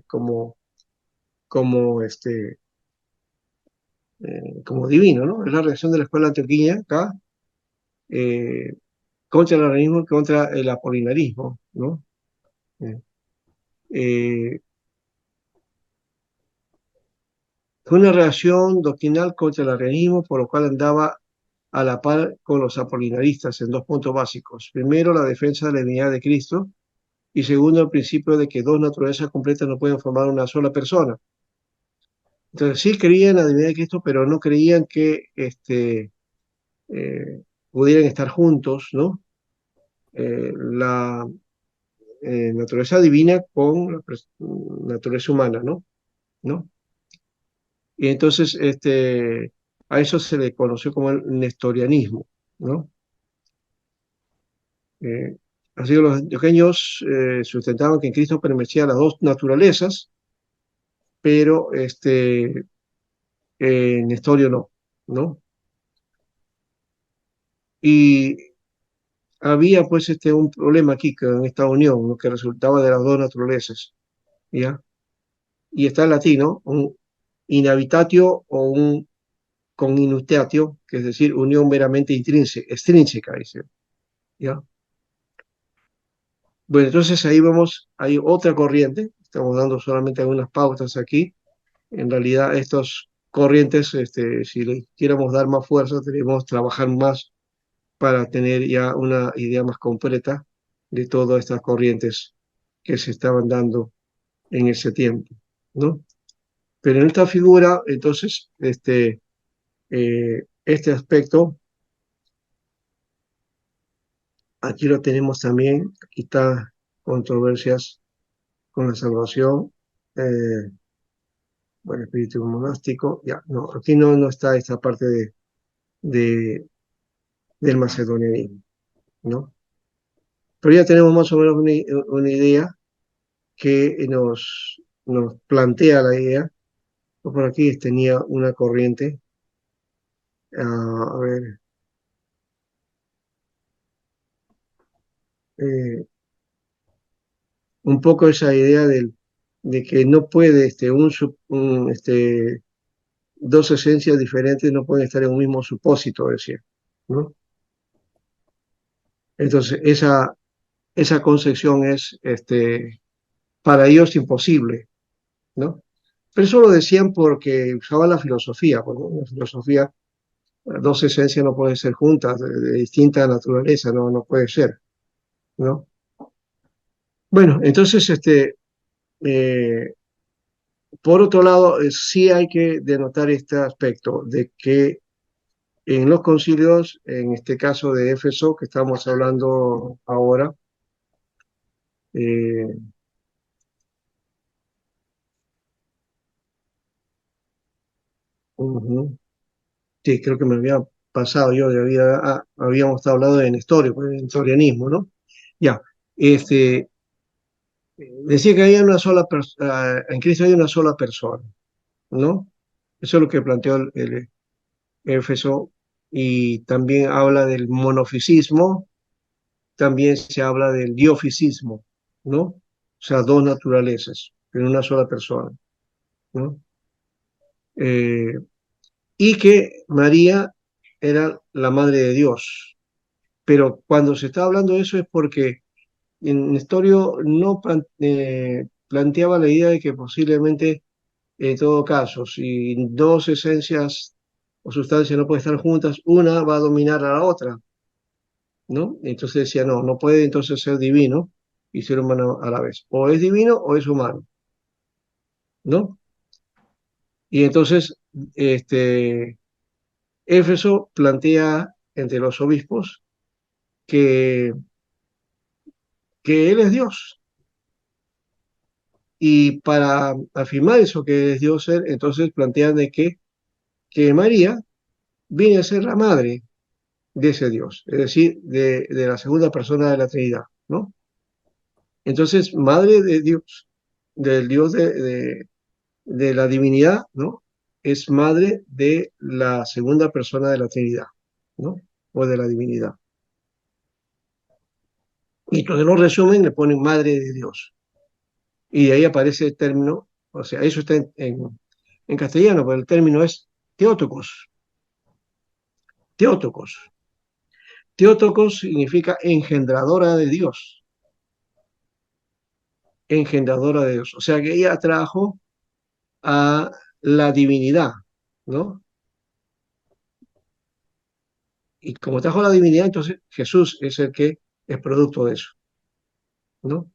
Como como divino, ¿no? Es la reacción de la escuela antioqueña acá eh, contra el arianismo y contra el apolinarismo, ¿no? Eh, eh, Fue una reacción doctrinal contra el arianismo, por lo cual andaba a la par con los apolinaristas en dos puntos básicos. Primero, la defensa de la divinidad de Cristo, y segundo, el principio de que dos naturalezas completas no pueden formar una sola persona. Entonces sí creían en la divinidad de Cristo, pero no creían que pudieran estar juntos, ¿no? La naturaleza divina con la naturaleza humana, ¿no? ¿No? Y entonces a eso se le conoció como el nestorianismo, ¿no? Eh, Así que los antioqueños sustentaban que en Cristo permanecían las dos naturalezas, pero Nestorio no, ¿no? Y había pues un problema aquí en esta unión, ¿no? Que resultaba de las dos naturalezas, ¿ya? Y está en latino, un inhabitatio o un coninutatio, que es decir, unión meramente extrínseca, dice, ¿ya? Bueno, entonces ahí vemos, hay otra corriente, estamos dando solamente algunas pautas aquí. En realidad estas corrientes, si le quisiéramos dar más fuerza, tenemos que trabajar más para tener ya una idea más completa de todas estas corrientes que se estaban dando en ese tiempo, ¿no? Pero en esta figura, entonces, este aspecto, aquí lo tenemos también, aquí está controversias con la salvación, bueno, espíritu monástico, ya, no, aquí no está esta parte de, del macedonianismo, ¿no? Pero ya tenemos más o menos una idea que nos plantea la idea. Por aquí tenía una corriente, a ver, eh, un poco esa idea de que no puede, dos esencias diferentes no pueden estar en un mismo supósito, decía, ¿no? Entonces, esa concepción es, para ellos imposible, ¿no? Pero eso lo decían porque usaban la filosofía, porque en la filosofía dos esencias no pueden ser juntas, de distinta naturaleza, no puede ser, ¿no? Bueno, entonces, eh, por otro lado, sí hay que denotar este aspecto de que En los concilios, en este caso de Éfeso, que estamos hablando ahora, eh, ujú, sí, creo que me había pasado yo, habíamos estado hablando de Nestorio, pues, de nestorianismo, ¿no? Ya, este, decía que había una sola en Cristo hay una sola persona, ¿no? Eso es lo que planteó el Éfeso, y también habla del monofisismo, también se habla del diofisismo, ¿no? O sea, dos naturalezas en una sola persona, ¿no? Eh, y que María era la madre de Dios. Pero cuando se está hablando de eso es porque en Nestorio no planteaba la idea de que posiblemente, en todo caso, si dos esencias o sustancias no pueden estar juntas, una va a dominar a la otra, ¿no? Entonces decía, no, no puede entonces ser divino y ser humano a la vez. O es divino o es humano, ¿no? Y entonces, este, Éfeso plantea entre los obispos que, que él es Dios. Y para afirmar eso que es Dios, entonces plantean de que María viene a ser la madre de ese Dios, es decir, de la segunda persona de la Trinidad, ¿no? Entonces, madre de Dios, del Dios de la divinidad, ¿no? Es madre de la segunda persona de la Trinidad, ¿no? O de la divinidad. Y entonces lo resumen, le ponen madre de Dios. Y de ahí aparece el término, o sea, eso está en castellano, pero el término es Theotokos. Theotokos. Theotokos significa engendradora de Dios. Engendradora de Dios. O sea que ella trajo a la divinidad, ¿no? Y como trajo la divinidad, entonces Jesús es el que es producto de eso, ¿no?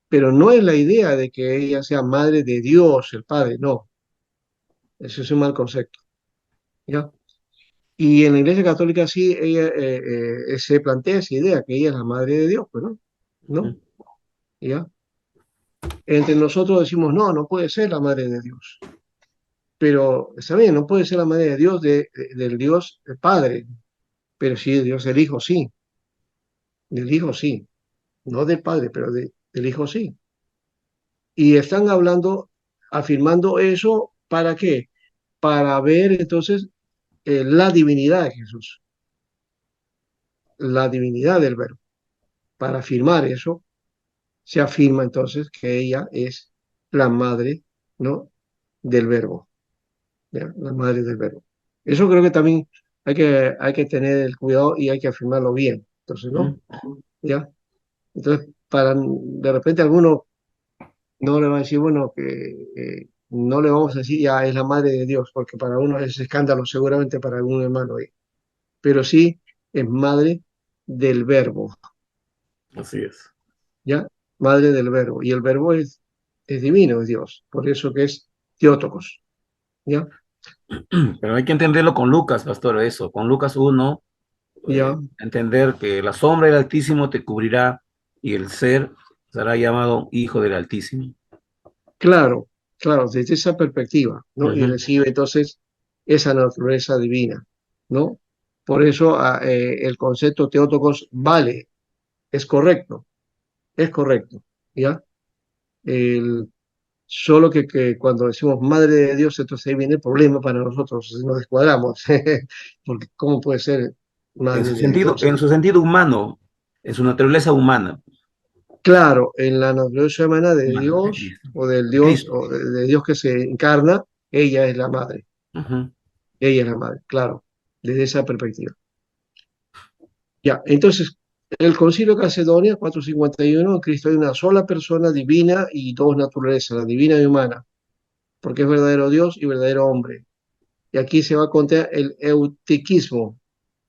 Pero no es la idea de que ella sea madre de Dios, el Padre, no. Eso es un mal concepto, ¿ya? Y en la Iglesia Católica sí, ella se plantea esa idea, que ella es la madre de Dios, pues, ¿no? ¿No? Ujú. ¿Ya? Entre nosotros decimos, no, no puede ser la madre de Dios. Pero está bien, no puede ser la madre de Dios, del Dios el Padre, pero sí de Dios el Hijo, sí. Del Hijo, sí. No del Padre, pero del Hijo, sí. Y están hablando, afirmando eso, ¿para qué? Para ver entonces la divinidad de Jesús, la divinidad del Verbo. Para afirmar eso, se afirma entonces que ella es la madre, ¿no? Del Verbo, ¿ya? La madre del Verbo. Eso creo que también hay que tener el cuidado y hay que afirmarlo bien. Entonces, ¿no? Ujú. ¿Ya? Entonces, de repente alguno no le va a decir, bueno, que no le vamos a decir ya es la madre de Dios, porque para uno es escándalo, seguramente para algún hermano, pero sí es madre del Verbo, Así es. ¿ya? Madre del Verbo. Y el Verbo es divino, es Dios, por eso que es Theotokos, ¿ya? Pero hay que entenderlo con Lucas, pastor, eso. Con Lucas 1, ¿Ya? entender que la sombra del Altísimo te cubrirá y el ser será llamado Hijo del Altísimo. Claro, claro, desde esa perspectiva, ¿no? Y Ujú. recibe entonces esa naturaleza divina, ¿no? Por eso el concepto Theotokos vale, es correcto, ¿ya? El, solo que cuando decimos Madre de Dios, entonces ahí viene el problema para nosotros, nos descuadramos, porque ¿cómo puede ser Madre de Dios? En su sentido humano, en su naturaleza humana, Claro, en la naturaleza humana de humana, de Dios, Cristo. o del De Dios, Cristo. o de Dios que se encarna, ella es la madre, Ujú. ella es la madre, claro, desde esa perspectiva. Ya, entonces, el Concilio de Calcedonia, 451, en Cristo hay una sola persona divina y dos naturalezas, la divina y humana, porque es verdadero Dios y verdadero hombre. Y aquí se va a contar el eutiquismo,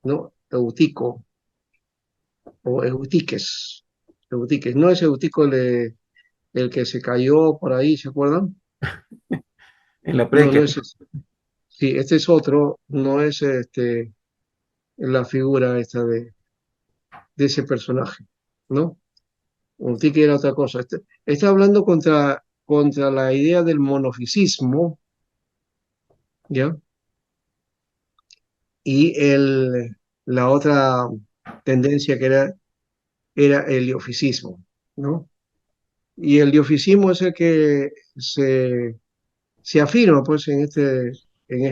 ¿no? Eutico o eutiques. Eutiques. No es Eutico el que se cayó por ahí, ¿se acuerdan? En la No, no prédica, es ese. Sí, este es otro, no es la figura esta de ese personaje, ¿no? Eutique era otra cosa. Está hablando contra la idea del monofisismo, ¿ya? Y la otra tendencia que era el liofisismo, ¿no? Y el liofisismo es el que se afirma pues en este, en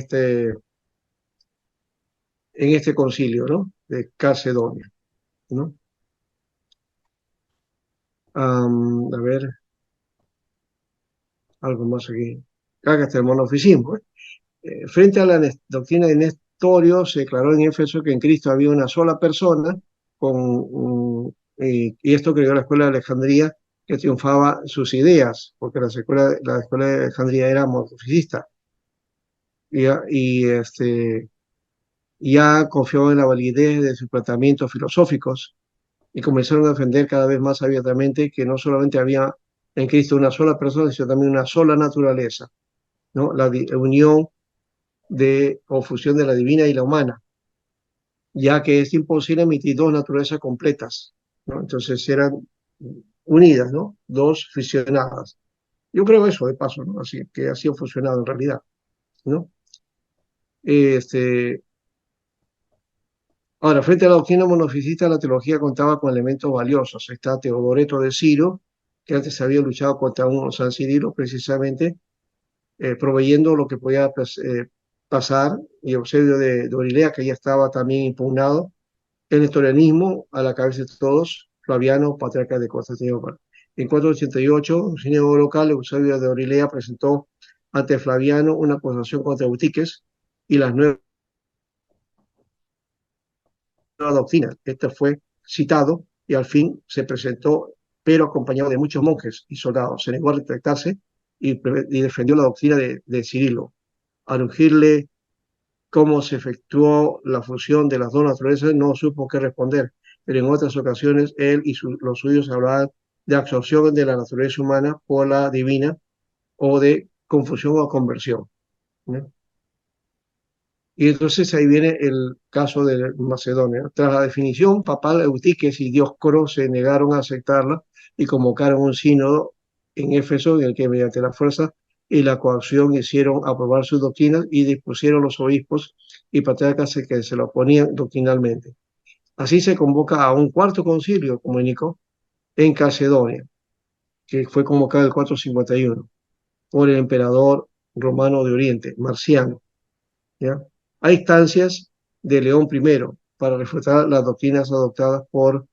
este concilio, ¿no? De Calcedonia, ¿no? A ver, algo más aquí. Acá está el monofisismo. Frente a la doctrina de Nestorio, se declaró en Éfeso que en Cristo había una sola persona, y esto creó la escuela de Alejandría, que triunfaba sus ideas, porque la escuela de Alejandría era monofisista, y ya confió en la validez de sus planteamientos filosóficos y comenzaron a defender cada vez más abiertamente que no solamente había en Cristo una sola persona, sino también una sola naturaleza, ¿no? La unión o fusión de la divina y la humana, ya que es imposible emitir dos naturalezas completas, ¿no? Entonces eran unidas, ¿no? Dos fusionadas. Yo creo eso, de paso, ¿no? Así que ha sido fusionado en realidad, ¿no? Este, Ahora, frente a la doctrina monofisita, la teología contaba con elementos valiosos. Está Teodoreto de Ciro, que antes había luchado contra un San Cirilo, precisamente, proveyendo lo que podía pasar, y Eusebio de Orilea, que ya estaba también impugnado, el nestorianismo a la cabeza de todos, Flaviano, patriarca de Constantinopla. En 488, un sínodo local, Eusebio de Orilea presentó ante Flaviano una acusación contra Eutiques y las nuevas doctrinas. Este fue citado y al fin se presentó, pero acompañado de muchos monjes y soldados. Se negó a retractarse y defendió la doctrina de Cirilo. Al urgirle cómo se efectuó la fusión de las dos naturalezas, no supo qué responder, pero en otras ocasiones él y los suyos hablaban de absorción de la naturaleza humana por la divina o de confusión o conversión, ¿no? Y entonces ahí viene el caso de Macedonia. Tras la definición papal, Eutiques y Dioscoro se negaron a aceptarla y convocaron un sínodo en Éfeso en el que mediante la fuerza y la coacción hicieron aprobar sus doctrinas y dispusieron los obispos y patriarcas que se lo oponían doctrinalmente. Así se convoca a un cuarto concilio ecuménico en Calcedonia, que fue convocado en el 451 por el emperador romano de Oriente, Marciano, ¿ya? A instancias de León I para refutar las doctrinas adoptadas por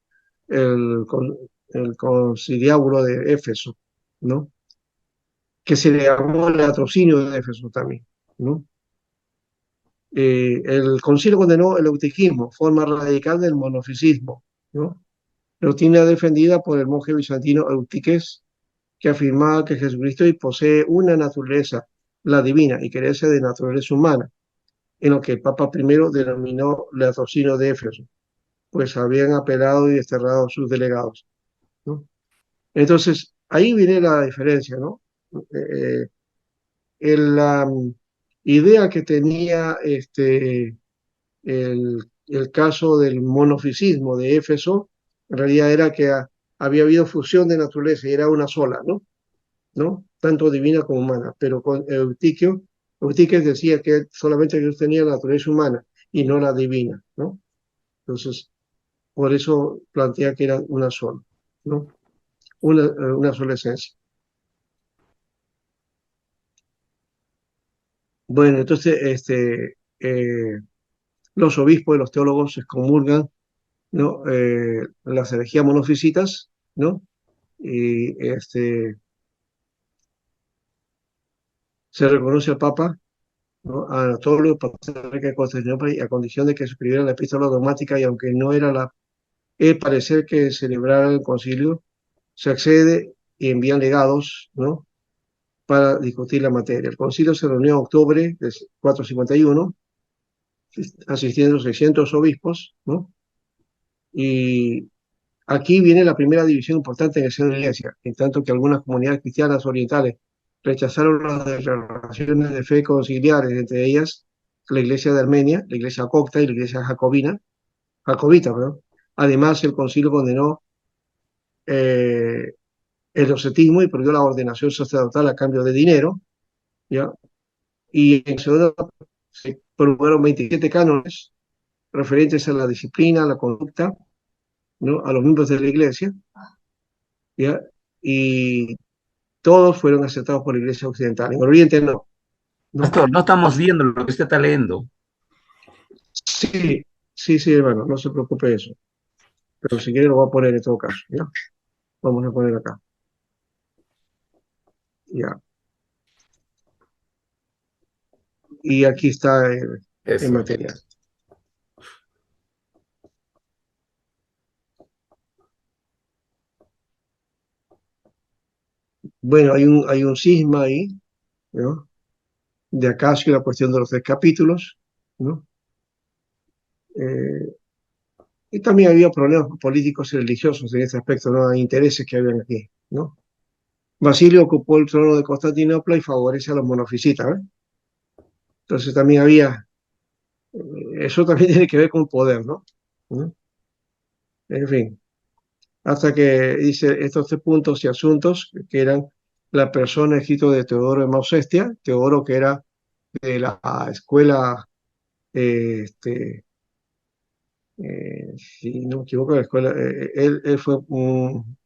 el, el conciliábulo de Éfeso, ¿no? Que se le llamó el latrocinio de Éfeso también, ¿no? El concilio condenó el eutiquismo, forma radical del monofisismo, ¿no? Doctrina defendida por el monje bizantino Eutiques, que afirmaba que Jesucristo posee una naturaleza, la divina, y carece de naturaleza humana, en lo que el Papa I denominó latrocinio de Éfeso, pues habían apelado y desterrado a sus delegados, ¿no? Entonces, ahí viene la diferencia, ¿no? La idea que tenía el caso del monofisismo de Éfeso, en realidad era que había habido fusión de naturaleza y era una sola, ¿no? ¿No? Tanto divina como humana, pero con Eutiques decía que solamente Dios tenía la naturaleza humana y no la divina, ¿no? Entonces, por eso plantea que era una sola, ¿no? Una sola esencia. Bueno, entonces, los obispos y los teólogos excomulgan, ¿no? Las herejías monofisitas, ¿no? Y se reconoce al Papa, ¿no? A Anatolio, patriarca de Constantinopla, y a condición de que suscribiera la epístola dogmática, y aunque no era el parecer que celebrara el concilio, se accede y envían legados, ¿no? Para discutir la materia. El concilio se reunió en octubre de 451, asistiendo 600 obispos, ¿no? Y aquí viene la primera división importante en el seno de la Iglesia, en tanto que algunas comunidades cristianas orientales rechazaron las declaraciones de fe conciliares, entre ellas la iglesia de Armenia, la iglesia copta y la iglesia jacobita, perdón. Además, el concilio condenó el docetismo y prohibió la ordenación sacerdotal a cambio de dinero, ¿ya? Y en segundo se promulgaron 27 cánones referentes a la disciplina, a la conducta, ¿no? A los miembros de la iglesia, ¿ya? Y todos fueron aceptados por la iglesia occidental. En Oriente no. Pastor, no estamos viendo lo que usted está leyendo. Sí, sí, hermano, no se preocupe de eso. Pero si quiere lo voy a poner en todo caso, ¿ya? Vamos a poner acá. Ya. Y aquí está el Eso. material. Bueno, hay un cisma ahí, ¿no? De Acacio, la cuestión de los 3 capítulos, ¿no? Y también había problemas políticos y religiosos en este aspecto, ¿no? Hay intereses que habían aquí, ¿no? Basilio ocupó el trono de Constantinopla y favorece a los monofisitas, ¿eh? Entonces también había, eso también tiene que ver con poder, ¿no? ¿no? En fin, hasta que dice estos 3 puntos y asuntos que eran la persona escrito de Teodoro de Mausestia, Teodoro que era de la escuela, si no me equivoco, la escuela, él fue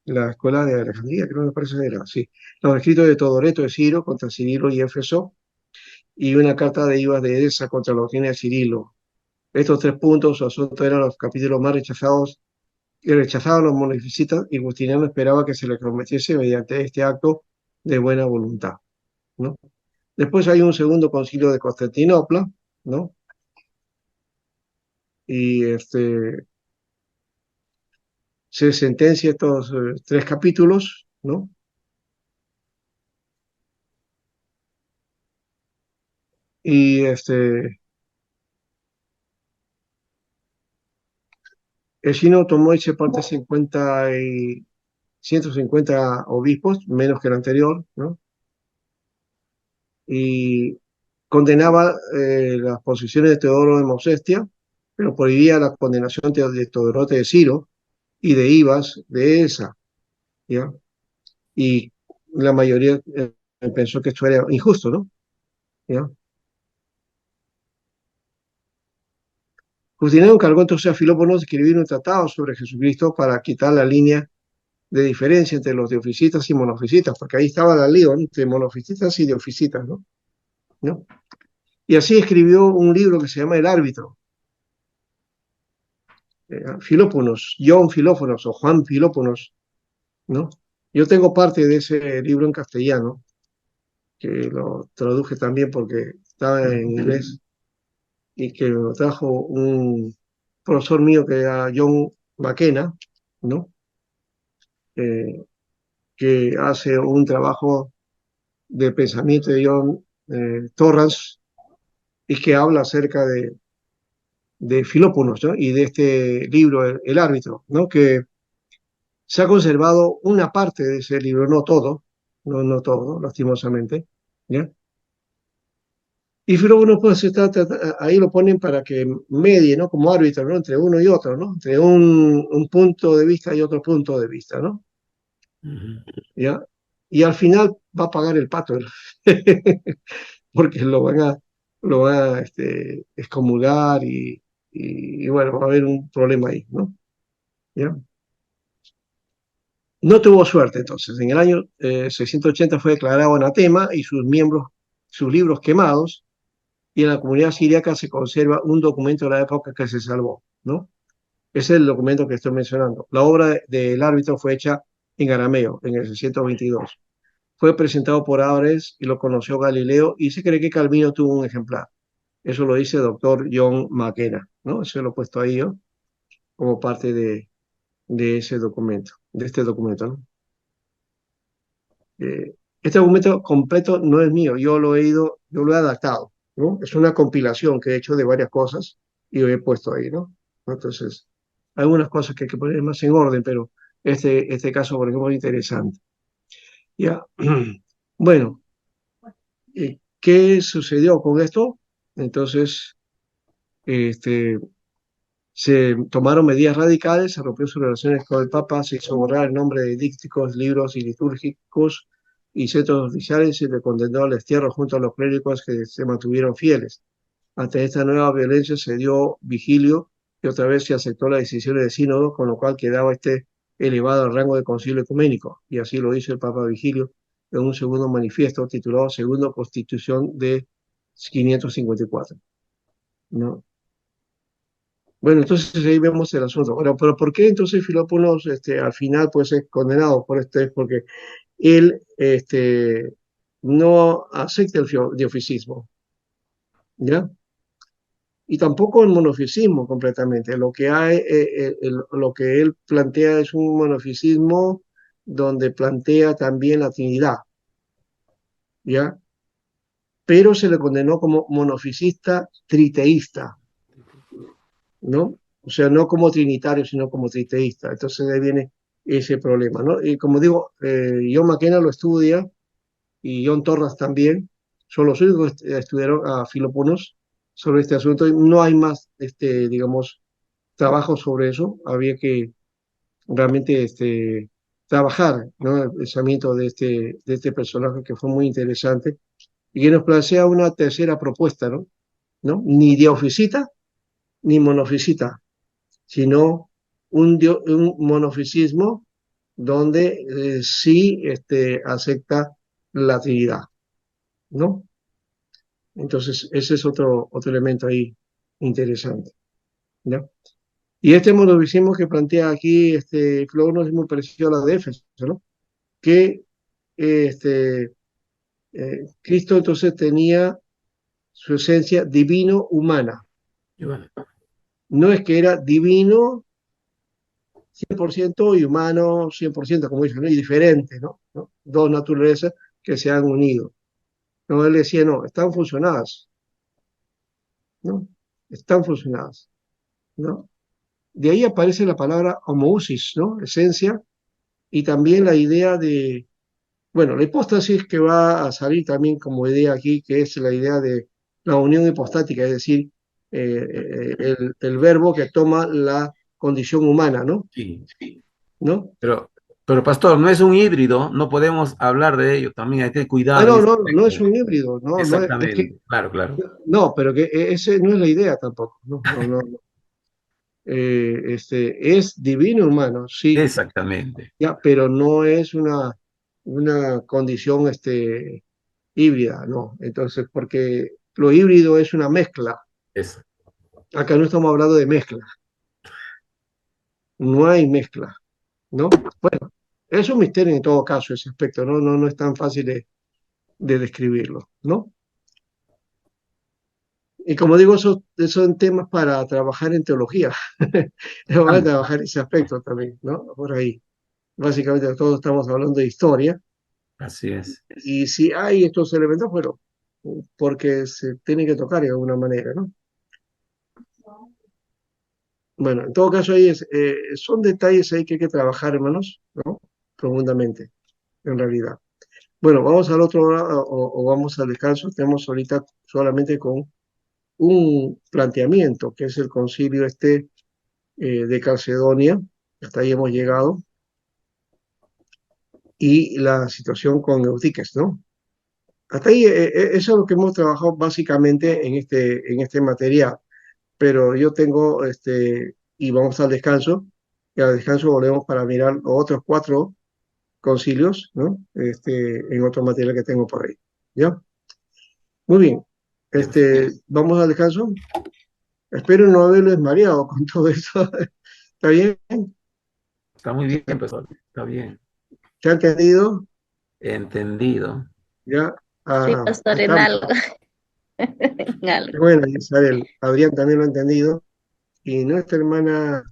la escuela de Alejandría, creo que me parece que era, sí. Los escritos de Teodoreto de Ciro contra Cirilo y Éfeso, y una carta de Ibas de Edesa contra la doctrina de Cirilo. Estos 3 puntos o asuntos eran los capítulos más rechazados y rechazaban los monofisitas, y Justiniano esperaba que se le prometiese mediante este acto de buena voluntad, ¿no? Después hay un segundo concilio de Constantinopla, ¿no? Y se sentencia estos 3 capítulos, ¿no? Y el sínodo tomó ese parte 150 obispos, menos que el anterior, ¿no? Y condenaba las posiciones de Teodoro de Mausestia, pero prohibía la condenación de Teodorote de Ciro y de Ibas de Esa, ¿ya? Y la mayoría pensó que esto era injusto, ¿no? ¿Ya? Justiniano encargó entonces a Filópono de escribir un tratado sobre Jesucristo para quitar la línea de diferencia entre los deofisitas y monofisitas, porque ahí estaba la lío entre monofisitas y deofisitas, ¿no? ¿No? Y así escribió un libro que se llama El Árbitro. Filóponos, John Filófonos o Juan Filóponos, ¿no? Yo tengo parte de ese libro en castellano, que lo traduje también porque estaba en inglés, y que lo trajo un profesor mío que era John McKenna, ¿no? Que hace un trabajo de pensamiento de John Torrance y que habla acerca de Filóponos, ¿no? Y de este libro, El Árbitro, ¿no? Que se ha conservado una parte de ese libro, no todo, no todo, lastimosamente, ¿ya? Y Filóponos, pues, ahí lo ponen para que medie, ¿no? Como árbitro, ¿no? Entre uno y otro, ¿no? Entre un punto de vista y otro punto de vista, ¿no? ¿Ya? Y al final va a pagar el pato, ¿no? Porque lo van a excomulgar y bueno, va a haber un problema ahí, ¿no? ¿Ya? No tuvo suerte entonces. En el año 680 fue declarado anatema y sus miembros, sus libros quemados, y en la comunidad siríaca se conserva un documento de la época que se salvó, ¿no? Ese es el documento que estoy mencionando. La obra del árbitro fue hecha en arameo, en el 622. Fue presentado por Ares y lo conoció Galileo, y se cree que Calvino tuvo un ejemplar. Eso lo dice el doctor John McKenna, ¿no? Eso lo he puesto ahí, ¿no? Como parte de ese documento, de este documento, ¿no? Este documento completo no es mío, yo lo he adaptado, ¿no? Es una compilación que he hecho de varias cosas y lo he puesto ahí, ¿no? Entonces, hay algunas cosas que hay que poner más en orden, pero este caso, por ejemplo, es interesante. Ya, bueno, ¿qué sucedió con esto? Entonces, este, se tomaron medidas radicales, se rompió sus relaciones con el Papa, se hizo borrar el nombre de dípticos, libros y litúrgicos y centros oficiales y se le condenó al destierro junto a los clérigos que se mantuvieron fieles. Ante esta nueva violencia se dio vigilio y otra vez se aceptó la decisión del sínodo, con lo cual quedaba este elevado al rango de concilio ecuménico. Y así lo hizo el Papa Vigilio en un segundo manifiesto titulado Segunda Constitución de 554. ¿No? Bueno, entonces ahí vemos el asunto. Bueno, pero ¿por qué entonces Filóponos al final pues es condenado por porque él no acepta el dioficismo, ¿ya? Y tampoco el monofisismo completamente. Lo que hay, lo que él plantea es un monofisismo donde plantea también la Trinidad, ¿ya? Pero se le condenó como monofisista triteísta, ¿no? O sea, no como trinitario, sino como triteísta. Entonces ahí viene ese problema, ¿no? Y como digo, John McKenna lo estudia y John Torras también. Son los únicos que estudiaron a Filóponos sobre este asunto. No hay más, digamos, trabajo sobre eso. Había que realmente trabajar, ¿no? El pensamiento de este personaje que fue muy interesante y que nos plantea una tercera propuesta, ¿no? ¿No? Ni diofisita ni monofisita, sino un monofisismo donde sí acepta la Trinidad, ¿no? Entonces, ese es otro elemento ahí interesante, ¿no? Y este monofisismo que plantea aquí Filógono es muy parecido a la de Éfeso, ¿no? Que este, Cristo entonces tenía su esencia divino-humana. Y bueno, No es que era divino 100% y humano 100%, como dicen, ¿no? Y diferente, ¿no? ¿No? Dos naturalezas que se han unido. No, él decía, no, están fusionadas, ¿no? Están fusionadas, ¿no? De ahí aparece la palabra homousis, ¿no? Esencia, y también la idea de, bueno, la hipóstasis que va a salir también como idea aquí, que es la idea de la unión hipostática, es decir, el verbo que toma la condición humana, ¿no? sí, sí. ¿No? Pero pastor, no es un híbrido, no podemos hablar de ello, también hay que tener Ah, cuidado en no, ese no, no es aspecto. un híbrido, no, no, es que, Exactamente, claro, claro. no, pero que ese no es la idea tampoco, no, no, no. No. Es divino humano, sí, Exactamente. ya, pero no es una condición híbrida, no. Entonces, porque lo híbrido es una mezcla. Eso. Acá no estamos hablando de mezcla, no hay mezcla, ¿no? Bueno, es un misterio en todo caso ese aspecto, ¿no? No, no es tan fácil de describirlo, ¿no? Y como digo, esos son temas para trabajar en teología, vamos a trabajar ese aspecto también, ¿no? Por ahí. Básicamente todos estamos hablando de historia Así es. y si hay estos elementos, bueno, porque se tienen que tocar de alguna manera, ¿no? Bueno, en todo caso, ahí son detalles ahí que hay que trabajar, hermanos, ¿no? Profundamente, en realidad. Bueno, vamos al otro lado o vamos al descanso. Tenemos ahorita solamente con un planteamiento, que es el concilio de Calcedonia, hasta ahí hemos llegado, y la situación con Eutiques, ¿no? Hasta ahí, eso es lo que hemos trabajado básicamente en este material, pero yo tengo, y vamos al descanso, y al descanso volvemos para mirar los otros cuatro concilios, ¿no? En otro material que tengo por ahí, ¿ya? Muy bien, vamos al descanso. Espero no haberles mareado con todo esto. ¿Está bien? Está muy bien, pastor. Está bien. ¿Se ha entendido? Entendido. ¿Ya? Sí, Ah, ahí pastor, en estamos. algo. En algo. Bueno, Isabel, Adrián también lo ha entendido. Y nuestra hermana,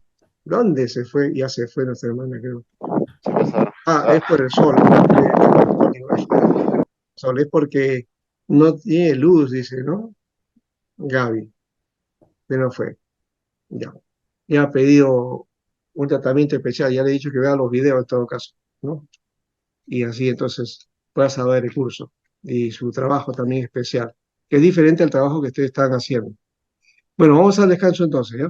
¿dónde se fue? Ya se fue nuestra hermana, creo. Ah, es por el sol. Es por el sol, digo, es por el sol, es porque no tiene luz, dice, ¿no? Gaby, que no fue. Ya. Ya ha pedido un tratamiento especial, ya le he dicho que vea los videos en todo caso, ¿no? Y así entonces pueda saber el curso y su trabajo también especial. que es diferente al trabajo que ustedes están haciendo. Bueno, vamos al descanso entonces, ¿ya?